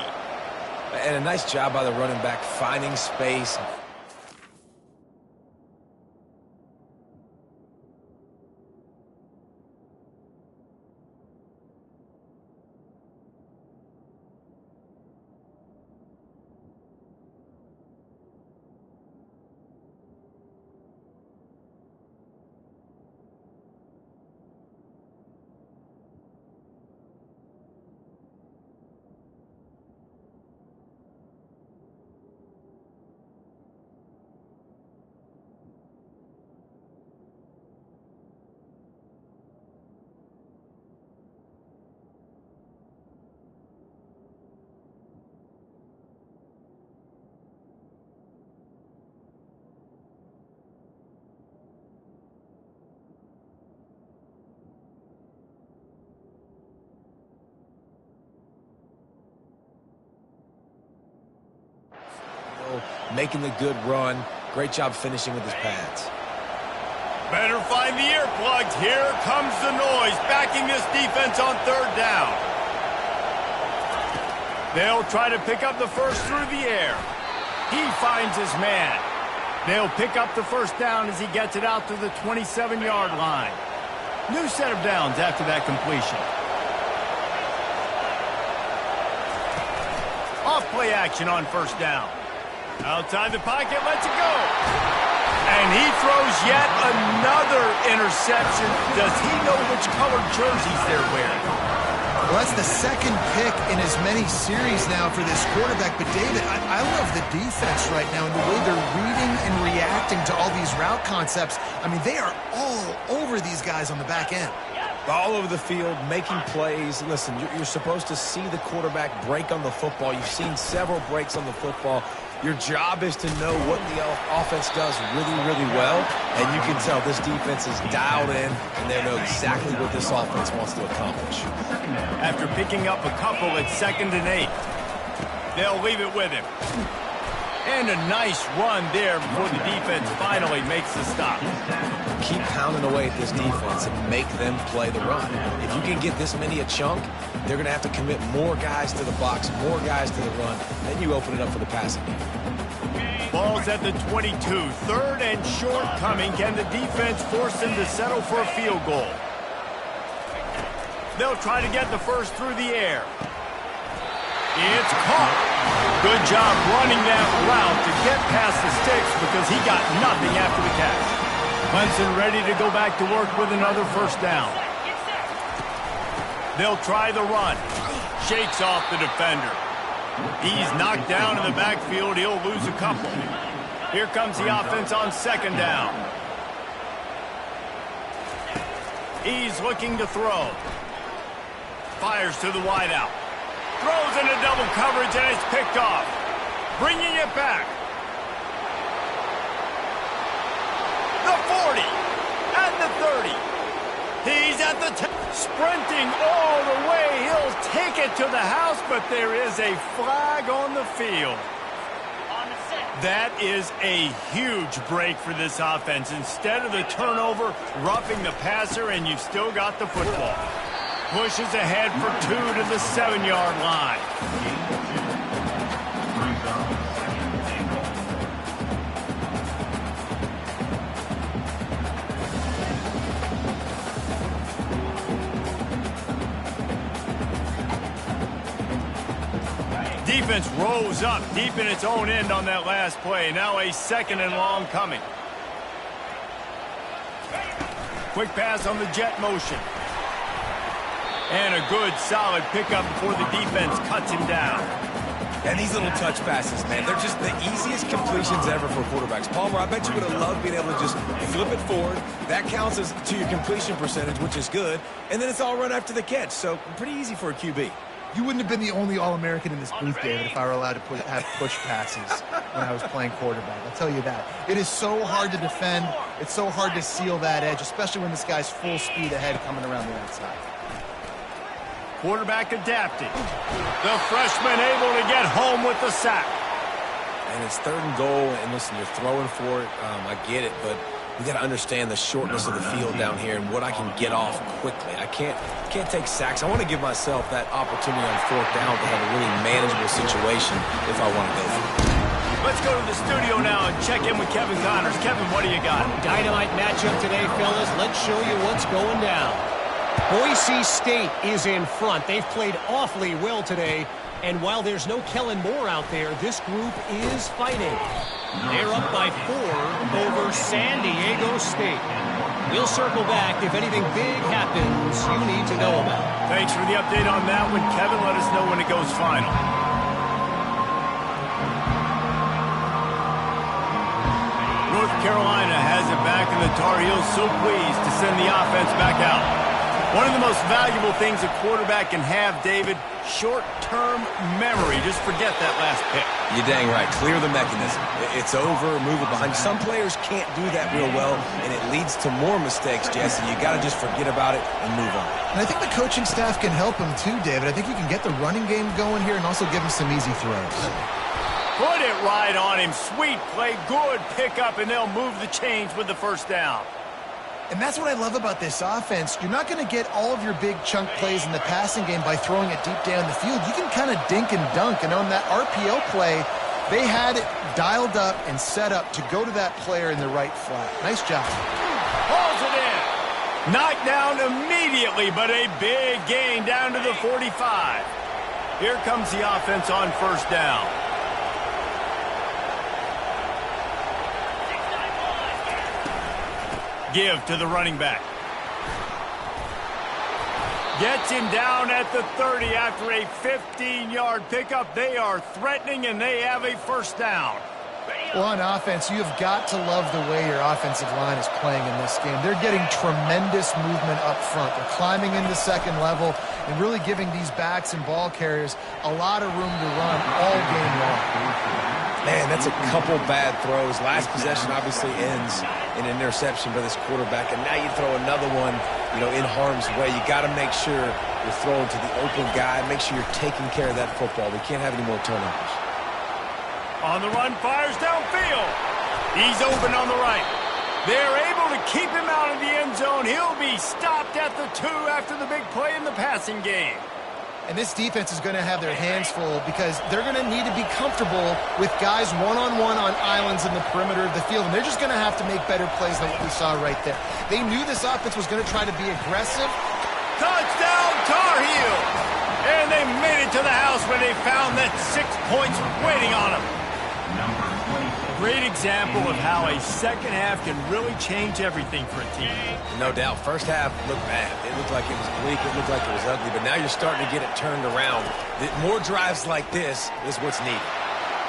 [SPEAKER 4] And a nice job by the running back finding space. Making the good run. Great job finishing with his pads.
[SPEAKER 1] Better find the earplugs. Here comes the noise, backing this defense on third down. They'll try to pick up the first through the air. He finds his man. They'll pick up the first down as he gets it out to the 27-yard line. New set of downs after that completion. Off play action on first down. Outside the pocket, lets it go. And he throws yet another interception. Does he know which colored jerseys they're wearing?
[SPEAKER 2] Well, that's the second pick in as many series now for this quarterback. But, David, I love the defense right now and the way they're reading and reacting to all these route concepts. I mean, they are all over these guys on the back end.
[SPEAKER 4] All over the field, making plays. Listen, you're supposed to see the quarterback break on the football. You've seen several breaks on the football. Your job is to know what the offense does really, really well. And you can tell this defense is dialed in, and they know exactly what this offense wants to accomplish.
[SPEAKER 1] After picking up a couple at 2nd and 8, they'll leave it with him. And a nice run there before the defense finally makes the stop.
[SPEAKER 4] Keep pounding away at this defense and make them play the run. If you can get this many a chunk, they're going to have to commit more guys to the box, more guys to the run. Then you open it up for the passing game.
[SPEAKER 1] Ball's at the 22. Third and short coming. Can the defense force them to settle for a field goal? They'll try to get the first through the air. It's caught. Good job running that route to get past the sticks because he got nothing after the catch. Clemson ready to go back to work with another first down. They'll try the run. Shakes off the defender. He's knocked down in the backfield. He'll lose a couple. Here comes the offense on 2nd down. He's looking to throw. Fires to the wideout. Throws into double coverage, and it's picked off. Bringing it back. The 40. the 30. He's at the 10. Sprinting all the way. He'll take it to the house, but there is a flag on the field. That is a huge break for this offense. Instead of the turnover, roughing the passer, and you've still got the football. Pushes ahead for 2 to the 7-yard line. Defense rolls up deep in its own end on that last play. Now a 2nd and long coming. Quick pass on the jet motion. And a good, solid pickup before the defense cuts him down.
[SPEAKER 4] And these little touch passes, man, they're just the easiest completions ever for quarterbacks. Palmer, I bet you would have loved being able to just flip it forward. That counts as to your completion percentage, which is good. And then it's all run after the catch. So pretty easy for a QB.
[SPEAKER 2] You wouldn't have been the only All-American in this booth, David, if I were allowed to have push passes when I was playing quarterback. I'll tell you that. It is so hard to defend. It's so hard to seal that edge, especially when this guy's full speed ahead coming around the outside.
[SPEAKER 1] Quarterback adapting. The freshman able to get home with the sack.
[SPEAKER 4] And it's 3rd and goal, and listen, you're throwing for it. I get it, but we got to understand the shortness of the field down here and what I can get off quickly. I can't take sacks. I want to give myself that opportunity on 4th down to have a really manageable situation if I want to go for it.
[SPEAKER 1] Let's go to the studio now and check in with Kevin Connors. Kevin, what do you got?
[SPEAKER 6] Dynamite matchup today, fellas. Let's show you what's going down. Boise State is in front. They've played awfully well today. And while there's no Kellen Moore out there, this group is fighting. They're up by 4 over San Diego State. We'll circle back if anything big happens you need to know about.
[SPEAKER 1] Thanks for the update on that one, Kevin. Let us know when it goes final. North Carolina has it back, and the Tar Heels so pleased to send the offense back out. One of the most valuable things a quarterback can have, David, short-term memory. Just forget that last pick.
[SPEAKER 4] You're dang right. Clear the mechanism. It's over, move it behind. Some players can't do that real well, and it leads to more mistakes, Jesse. You got to just forget about it and move on.
[SPEAKER 2] And I think the coaching staff can help him too, David. I think you can get the running game going here and also give him some easy throws.
[SPEAKER 1] Put it right on him. Sweet play, good pickup, and they'll move the chains with the 1st down.
[SPEAKER 2] And that's what I love about this offense. You're not going to get all of your big chunk plays in the passing game by throwing it deep down the field. You can kind of dink and dunk. And on that RPO play, they had it dialed up and set up to go to that player in the right flat. Nice job.
[SPEAKER 1] Hauls it in. Knocked down immediately, but a big gain down to the 45. Here comes the offense on 1st down. Give to the running back. Gets him down at the 30 after a 15-yard pickup. They are threatening, and they have a 1st down.
[SPEAKER 2] Well, on offense, you've got to love the way your offensive line is playing in this game. They're getting tremendous movement up front. They're climbing into 2nd level and really giving these backs and ball carriers a lot of room to run all game long.
[SPEAKER 4] Man, that's a couple bad throws. Last possession obviously ends in an interception by this quarterback, and now you throw another one, in harm's way. You got to make sure you're throwing to the open guy. Make sure you're taking care of that football. We can't have any more turnovers.
[SPEAKER 1] On the run, fires downfield. He's open on the right. They're able to keep him out of the end zone. He'll be stopped at the 2 after the big play in the passing game.
[SPEAKER 2] And this defense is going to have their hands full because they're going to need to be comfortable with guys one-on-one on islands in the perimeter of the field. And they're just going to have to make better plays than what we saw right there. They knew this offense was going to try to be aggressive.
[SPEAKER 1] Touchdown, Tar Heels! And they made it to the house where they found that 6 points waiting on them. Great example of how a 2nd half can really change everything for a team.
[SPEAKER 4] No doubt. 1st half looked bad. It looked like it was bleak. It looked like it was ugly. But now you're starting to get it turned around. More drives like this is what's needed.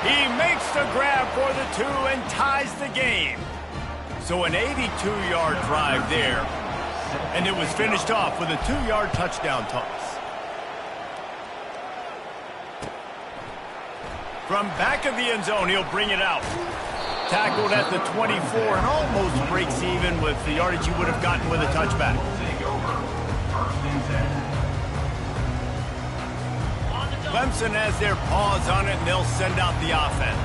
[SPEAKER 1] He makes the grab for the 2 and ties the game. So an 82-yard drive there. And it was finished off with a 2-yard touchdown toss. From back of the end zone, he'll bring it out. Tackled at the 24 and almost breaks even with the yardage you would have gotten with a touchback. Clemson has their paws on it, and they'll send out the offense.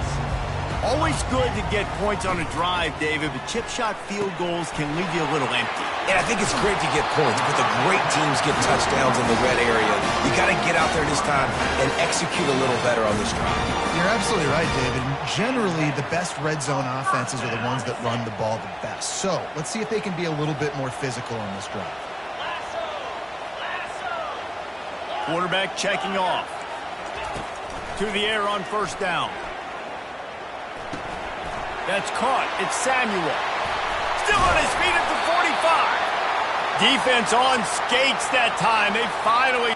[SPEAKER 1] Always good to get points on a drive, David, but chip shot field goals can leave you a little empty.
[SPEAKER 4] And I think it's great to get points, but the great teams get touchdowns in the red area. You got to get out there this time and execute a little better on this drive.
[SPEAKER 2] You're absolutely right, David. Generally, the best red zone offenses are the ones that run the ball the best. So let's see if they can be a little bit more physical on this drive.
[SPEAKER 1] Quarterback checking off. To the air on first down. That's caught. It's Samuel. Still on his feet at the 45. Defense on skates that time. They finally...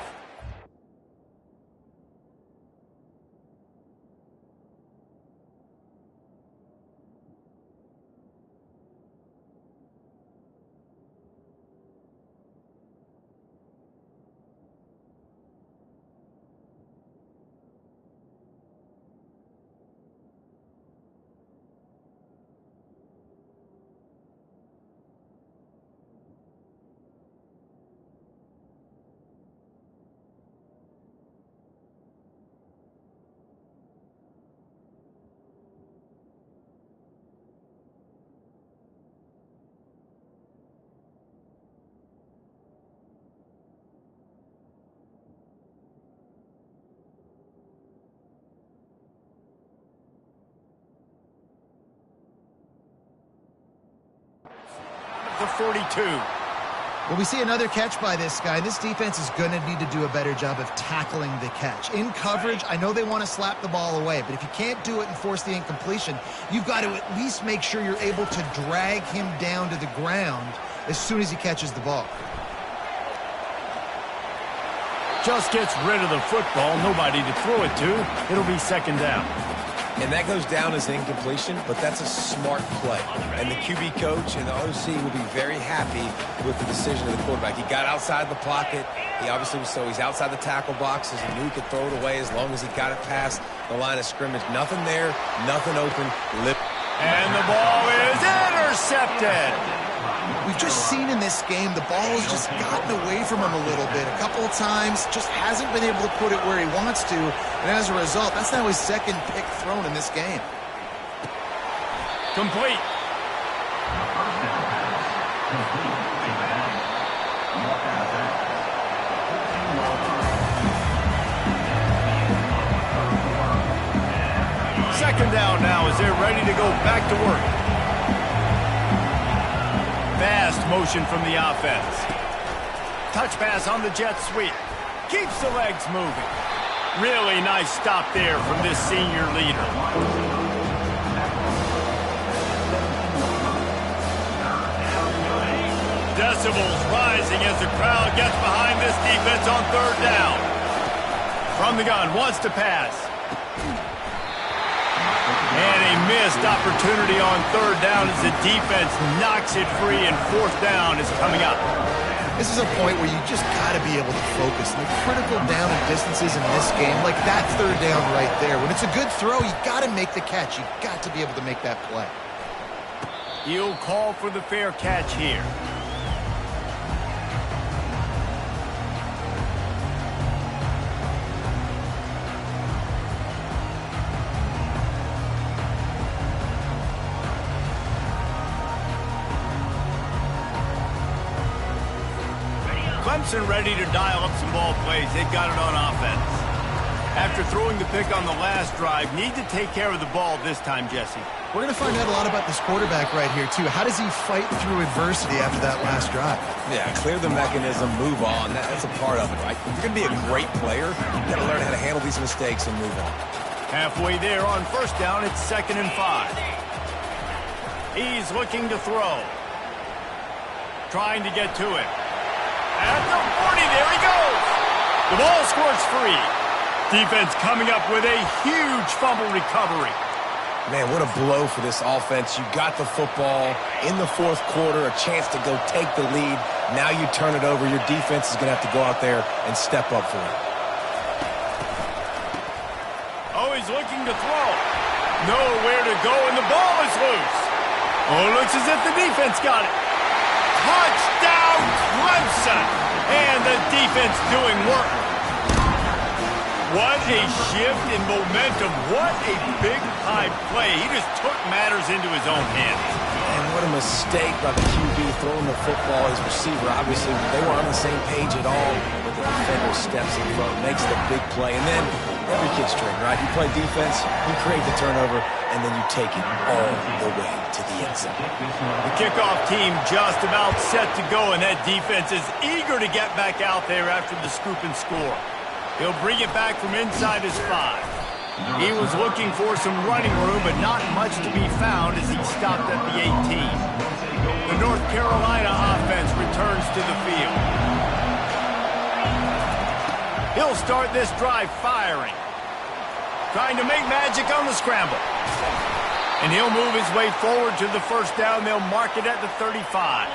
[SPEAKER 1] The 42.
[SPEAKER 2] Well, we see another catch by this guy. This defense is going to need to do a better job of tackling the catch. In coverage, I know they want to slap the ball away, but if you can't do it and force the incompletion, you've got to at least make sure you're able to drag him down to the ground as soon as he catches the ball.
[SPEAKER 1] Just gets rid of the football. Nobody to throw it to. It'll be second down.
[SPEAKER 4] And that goes down as incompletion, but that's a smart play. And the QB coach and the OC will be very happy with the decision of the quarterback. He got outside the pocket. He obviously was he's outside the tackle boxes. He knew he could throw it away as long as he got it past the line of scrimmage. Nothing there, nothing open.
[SPEAKER 1] And the ball is intercepted.
[SPEAKER 2] We've just seen in this game the ball has just gotten away from him a little bit. A couple of times, just hasn't been able to put it where he wants to. And as a result, that's now his second pick thrown in this game.
[SPEAKER 1] Complete. Second down now as they're ready to go back to work. Fast motion from the offense. Touch pass on the jet sweep. Keeps the legs moving. Really nice stop there from this senior leader. Decibels rising as the crowd gets behind this defense on third down. From the gun, wants to pass. And a missed opportunity on third down as the defense knocks it free, and fourth down is coming up.
[SPEAKER 2] This is a point where you just got to be able to focus. And the critical down and distances in this game, like that third down right there. When it's a good throw, you got to make the catch. You got to be able to make that play.
[SPEAKER 1] He'll call for the fair catch here. Clemson ready to dial up some ball plays. They've got it on offense. After throwing the pick on the last drive, need to take care of the ball this time, Jesse.
[SPEAKER 2] We're going to find out a lot about this quarterback right here, too. How does he fight through adversity after that last drive?
[SPEAKER 4] Yeah, clear the mechanism, move on. That's a part of it, right? If you're going to be a great player, you've got to learn how to handle these mistakes and move on.
[SPEAKER 1] Halfway there on first down, it's 2nd and 5. He's looking to throw. Trying to get to it. At the 40, there he goes. The ball squirts free. Defense coming up with a huge fumble recovery.
[SPEAKER 4] Man, what a blow for this offense. You got the football in the fourth quarter, a chance to go take the lead. Now you turn it over. Your defense is going to have to go out there and step up for it.
[SPEAKER 1] Oh, he's looking to throw. Nowhere to go, and the ball is loose. Oh, looks as if the defense got it. Touchdown, Clemson! And the defense doing work. What a shift in momentum. What a big high play. He just took matters into his own hands.
[SPEAKER 4] And what a mistake by the QB throwing the football. His receiver, obviously, they were on the same page at all. But the defender steps in front, makes the big play. And then every kid's dream, right? You play defense, you create the turnover, and then you take it all the way to the end zone.
[SPEAKER 1] The kickoff team just about set to go, and that defense is eager to get back out there after the scoop and score. He'll bring it back from inside his 5. He was looking for some running room, but not much to be found as he stopped at the 18. The North Carolina offense returns to the field. He'll start this drive firing. Trying to make magic on the scramble. And he'll move his way forward to the first down. They'll mark it at the 35.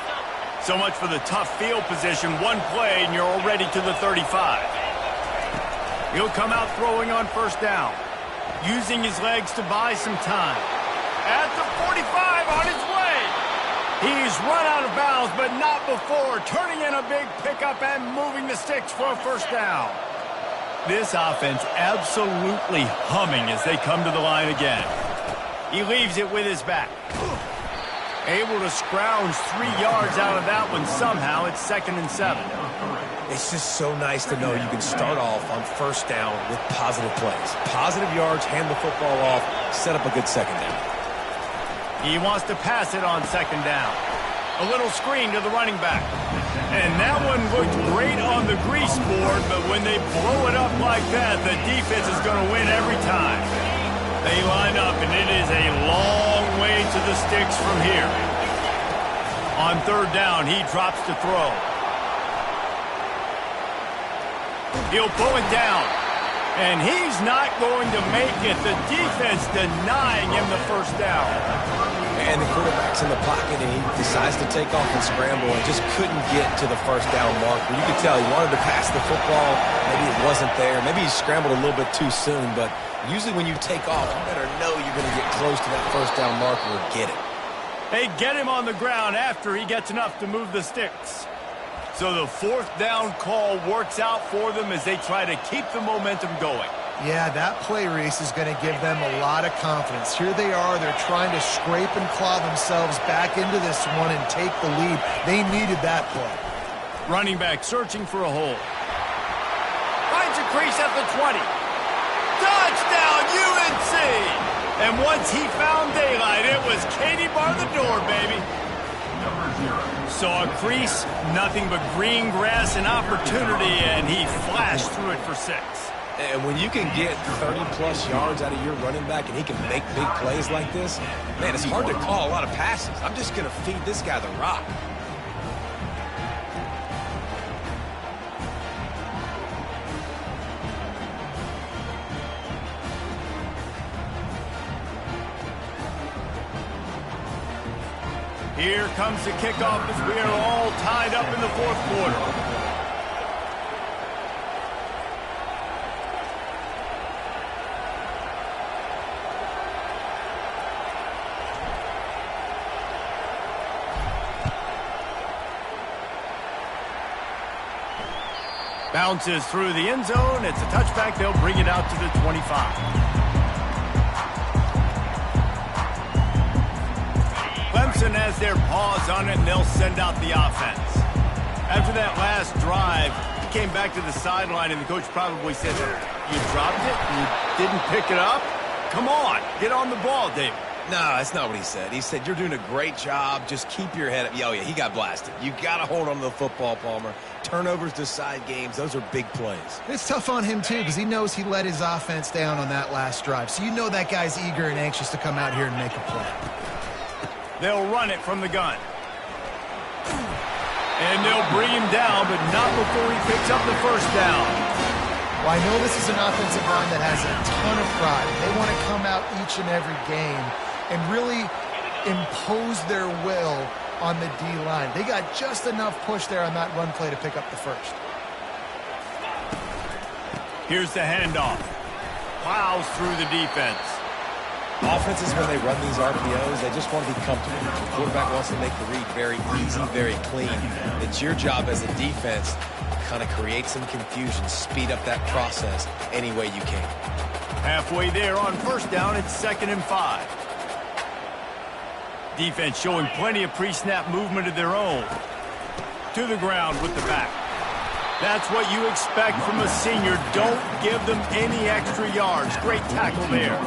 [SPEAKER 1] So much for the tough field position. One play, and you're already to the 35. He'll come out throwing on first down, using his legs to buy some time. At the 45, on his way. He's run out of bounds, but not before. Turning in a big pickup and moving the sticks for a first down. This offense absolutely humming as they come to the line again. He leaves it with his back. Able to scrounge 3 yards out of that one somehow. It's 2nd and 7.
[SPEAKER 4] It's just so nice to know you can start off on first down with positive plays. Positive yards, hand the football off, set up a good second down.
[SPEAKER 1] He wants to pass it on 2nd down. A little screen to the running back. And that one looked great on the grease board, but when they blow it up like that, the defense is going to win every time. They line up, and it is a long way to the sticks from here. On 3rd down, he drops to throw. He'll pull it down. And he's not going to make it. The defense denying him the first down.
[SPEAKER 4] And the quarterback's in the pocket, and he decides to take off and scramble and just couldn't get to the first down mark. You could tell he wanted to pass the football. Maybe it wasn't there. Maybe he scrambled a little bit too soon. But usually when you take off, you better know you're going to get close to that first down marker or get it.
[SPEAKER 1] They get him on the ground after he gets enough to move the sticks. So the 4th down call works out for them as they try to keep the momentum going.
[SPEAKER 2] Yeah, that play, Reese, is going to give them a lot of confidence. Here they are. They're trying to scrape and claw themselves back into this one and take the lead. They needed that play.
[SPEAKER 1] Running back searching for a hole. Finds a crease at the 20. Touchdown, UNC! And once he found daylight, it was Katie bar the door, baby. Saw a crease, nothing but green grass and opportunity, and he flashed through it for 6.
[SPEAKER 4] And when you can get 30-plus yards out of your running back and he can make big plays like this, man, it's hard to call a lot of passes. I'm just going to feed this guy the rock.
[SPEAKER 1] Here comes the kickoff as we are all tied up in the 4th quarter. Bounces through the end zone. It's a touchback. They'll bring it out to the 25. Clemson has their paws on it, and they'll send out the offense. After that last drive, he came back to the sideline, and the coach probably said, "You dropped it? You didn't pick it up? Come on, get on the ball, David."
[SPEAKER 4] No, that's not what he said. He said, "You're doing a great job. Just keep your head up." Oh, yeah, he got blasted. You got to hold on to the football, Palmer. Turnovers decide games. Those are big plays.
[SPEAKER 2] It's tough on him, too, because he knows he let his offense down on that last drive. So you know that guy's eager and anxious to come out here and make a play.
[SPEAKER 1] They'll run it from the gun. And they'll bring him down, but not before he picks up the first down.
[SPEAKER 2] Well, I know this is an offensive line that has a ton of pride. They want to come out each and every game and really impose their will on the D-line. They got just enough push there on that run play to pick up the first.
[SPEAKER 1] Here's the handoff. Plows through the defense.
[SPEAKER 4] Offenses, when they run these RPOs, they just want to be comfortable. The quarterback wants to make the read very easy, very clean. It's your job as a defense to kind of create some confusion, speed up that process any way you can.
[SPEAKER 1] Halfway there on first down, it's 2nd and 5. Defense showing plenty of pre-snap movement of their own. To the ground with the back. That's what you expect from a senior. Don't give them any extra yards. Great tackle there.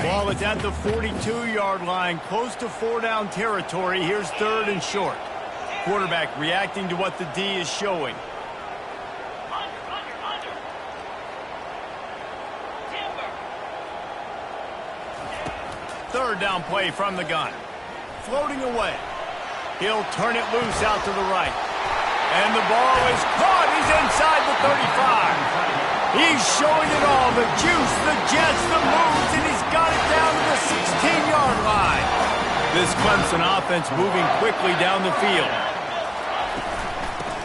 [SPEAKER 1] Ball is at the 42-yard line, close to 4-down territory. Here's 3rd and short. Quarterback reacting to what the D is showing. Third down play from the gun. Floating away. He'll turn it loose out to the right. And the ball is caught. He's inside the 35. He's showing it all. The juice, the jets, the moves, and he's got it down to the 16-yard line. This Clemson offense moving quickly down the field.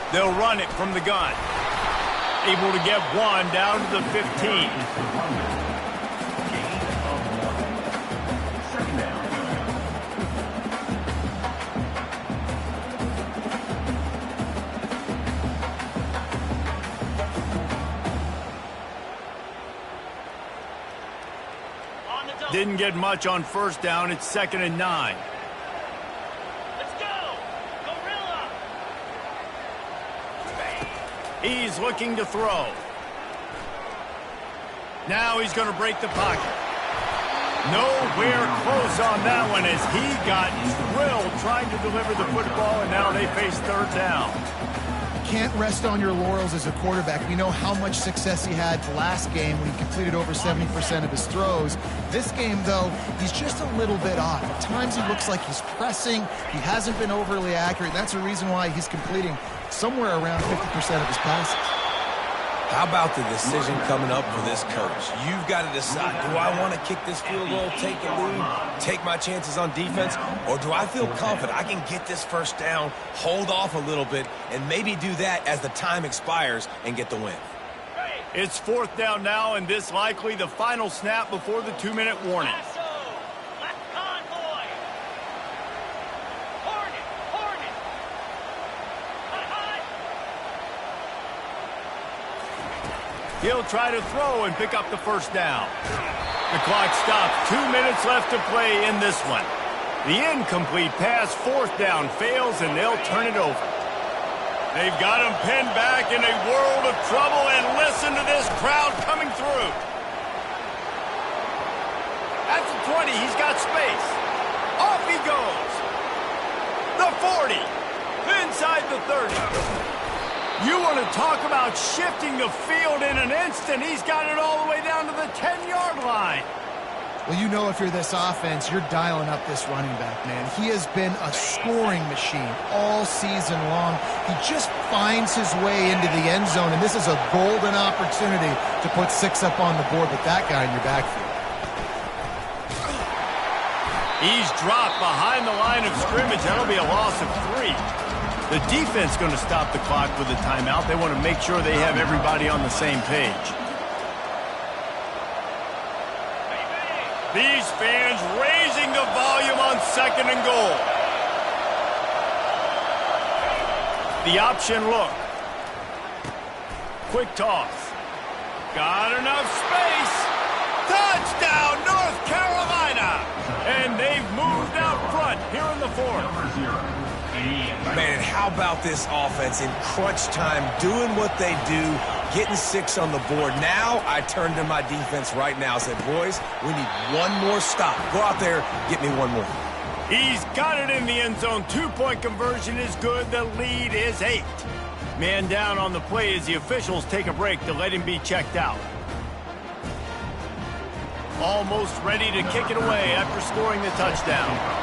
[SPEAKER 1] They'll run it from the gun. Able to get one down to the 15. Didn't get much on first down. It's 2nd and 9.
[SPEAKER 3] Let's go! Gorilla!
[SPEAKER 1] He's looking to throw. Now he's going to break the pocket. Nowhere close on that one as he got drilled trying to deliver the football, and now they face 3rd down.
[SPEAKER 2] Can't rest on your laurels as a quarterback. We know how much success he had last game when he completed over 70% of his throws. This game, though, he's just a little bit off. At times he looks like he's pressing. He hasn't been overly accurate. That's the reason why he's completing somewhere around 50% of his passes.
[SPEAKER 4] How about the decision coming up for this coach? You've got to decide, do I want to kick this field goal, take a lead, take my chances on defense, or do I feel confident I can get this first down, hold off a little bit, and maybe do that as the time expires and get the win?
[SPEAKER 1] It's 4th down now, and this likely the final snap before the 2-minute warning. He'll try to throw and pick up the first down. The clock stops. 2 minutes left to play in this one. The incomplete pass, 4th down, fails, and they'll turn it over. They've got him pinned back in a world of trouble, and listen to this crowd coming through. At the 20, he's got space. Off he goes. The 40. Inside the 30. You want to talk about shifting the field in an instant. He's got it all the way down to the 10-yard line.
[SPEAKER 2] Well, you know if you're this offense, you're dialing up this running back, man. He has been a scoring machine all season long. He just finds his way into the end zone, and this is a golden opportunity to put 6 up on the board with that guy in your backfield.
[SPEAKER 1] He's dropped behind the line of scrimmage. That'll be a loss of 3. The defense going to stop the clock with a timeout. They want to make sure they have everybody on the same page. These fans raising the volume on 2nd and goal. The option look. Quick toss. Got enough space. Touchdown, North Carolina. And they've moved out front here in the 4th.
[SPEAKER 4] Man, how about this offense in crunch time, doing what they do, getting 6 on the board. Now I turn to my defense right now and said, boys, we need one more stop. Go out there, get me one more.
[SPEAKER 1] He's got it in the end zone. 2-point conversion is good. The lead is 8. Man down on the play as the officials take a break to let him be checked out. Almost ready to kick it away after scoring the touchdown.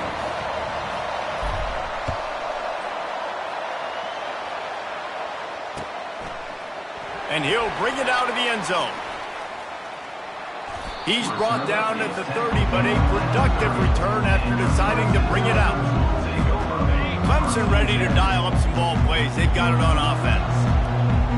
[SPEAKER 1] And he'll bring it out of the end zone. He's brought down at the 30, but a productive return after deciding to bring it out. Clemson ready to dial up some ball plays. They've got it on offense.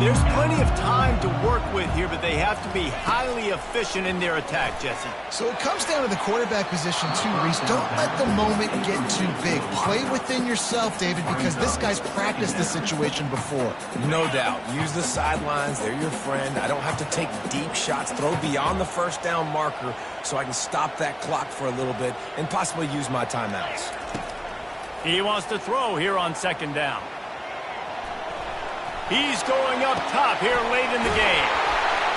[SPEAKER 1] There's plenty of time to work with here, but they have to be highly efficient in their attack, Jesse.
[SPEAKER 2] So it comes down to the quarterback position too, Reese. Don't let the moment get too big. Play within yourself, David, because this guy's practiced the situation before.
[SPEAKER 4] No doubt. Use the sidelines. They're your friend. I don't have to take deep shots, throw beyond the first down marker so I can stop that clock for a little bit and possibly use my timeouts.
[SPEAKER 1] He wants to throw here on second down. He's going up top here late in the game.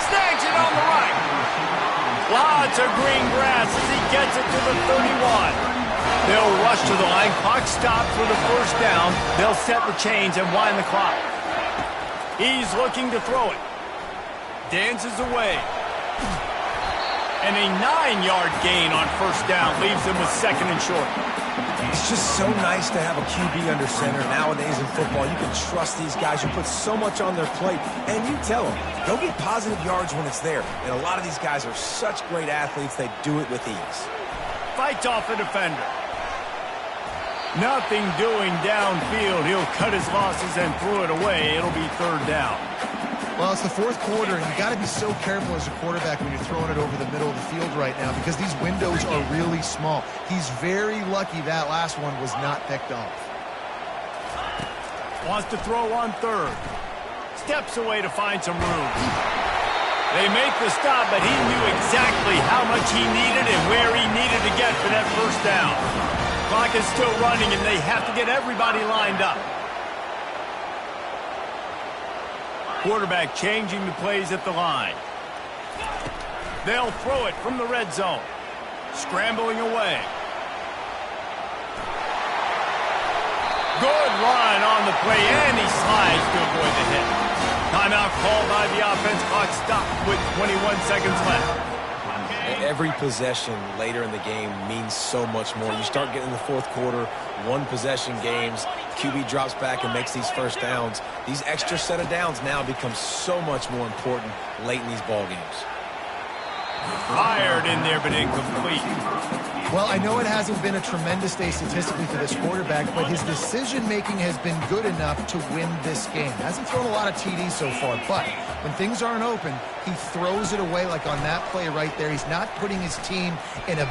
[SPEAKER 1] Snags it on the right. Lots of green grass as he gets it to the 31. They'll rush to the line. Clock stopped for the first down. They'll set the chains and wind the clock. He's looking to throw it. Dances away. And a 9-yard gain on first down leaves them with second and short.
[SPEAKER 4] It's just so nice to have a QB under center. Nowadays in football, you can trust these guys who put so much on their plate. And you tell them, go get positive yards when it's there. And a lot of these guys are such great athletes, they do it with ease.
[SPEAKER 1] Fights off a defender. Nothing doing downfield. He'll cut his losses and throw it away. It'll be third down.
[SPEAKER 2] Well, it's the fourth quarter, and you got to be so careful as a quarterback when you're throwing it over the middle of the field right now because these windows are really small. He's very lucky that last one was not picked off.
[SPEAKER 1] Wants to throw on third. Steps away to find some room. They make the stop, but he knew exactly how much he needed and where he needed to get for that first down. Clock is still running, and they have to get everybody lined up. Quarterback changing the plays at the line. They'll throw it from the red zone. Scrambling away. Good run on the play, and he slides to avoid the hit. Timeout called by the offense. Clock stopped with 21 seconds left.
[SPEAKER 4] Every possession later in the game means so much more. You start getting in the fourth quarter, one-possession games, QB drops back and makes these first downs. These extra set of downs now become so much more important late in these ball games.
[SPEAKER 1] Fired in there, but incomplete.
[SPEAKER 2] Well, I know it hasn't been a tremendous day statistically for this quarterback, but his decision-making has been good enough to win this game. Hasn't thrown a lot of TDs so far, but when things aren't open, he throws it away like on that play right there. He's not putting his team in a...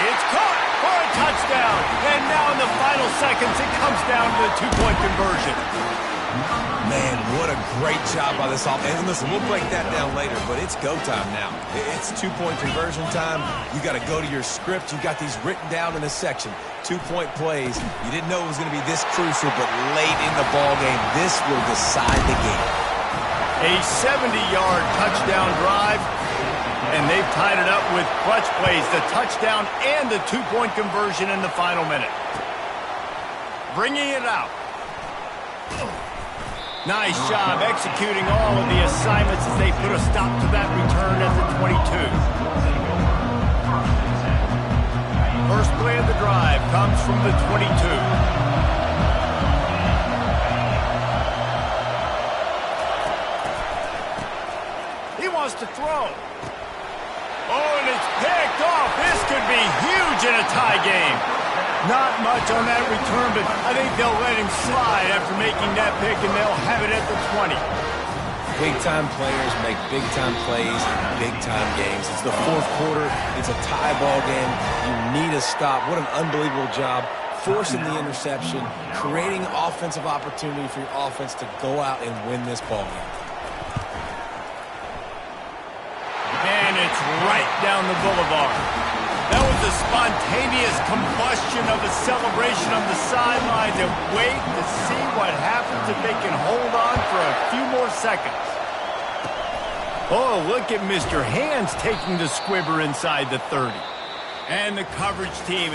[SPEAKER 1] It's caught for a touchdown. And now in the final seconds, it comes down to the two-point conversion.
[SPEAKER 4] Man, what a great job by this offense. And listen, we'll break that down later, but it's go time now. It's two-point conversion time. You got to go to your script. You got these written down in a section. Two-point plays. You didn't know it was going to be this crucial, but late in the ball game, this will decide the game.
[SPEAKER 1] A 70-yard touchdown drive, and they've tied it up with clutch plays, the touchdown and the two-point conversion in the final minute. Bringing it out. Nice job executing all of the assignments as they put a stop to that return at the 22. First play of the drive comes from the 22. He wants to throw. Oh, and it's picked off. This could be huge in a tie game. Not much on that return, but I think they'll let him slide after making that pick, and they'll have it at the 20.
[SPEAKER 4] Big-time players make big-time plays in big-time games. It's the fourth quarter. It's a tie ball game. You need a stop. What an unbelievable job forcing the interception, creating offensive opportunity for your offense to go out and win this ball game.
[SPEAKER 1] And it's right down the boulevard. That was a spontaneous combustion of a celebration on the sidelines, and wait to see what happens if they can hold on for a few more seconds. Oh, look at Mr. Hands taking the squibber inside the 30. And the coverage team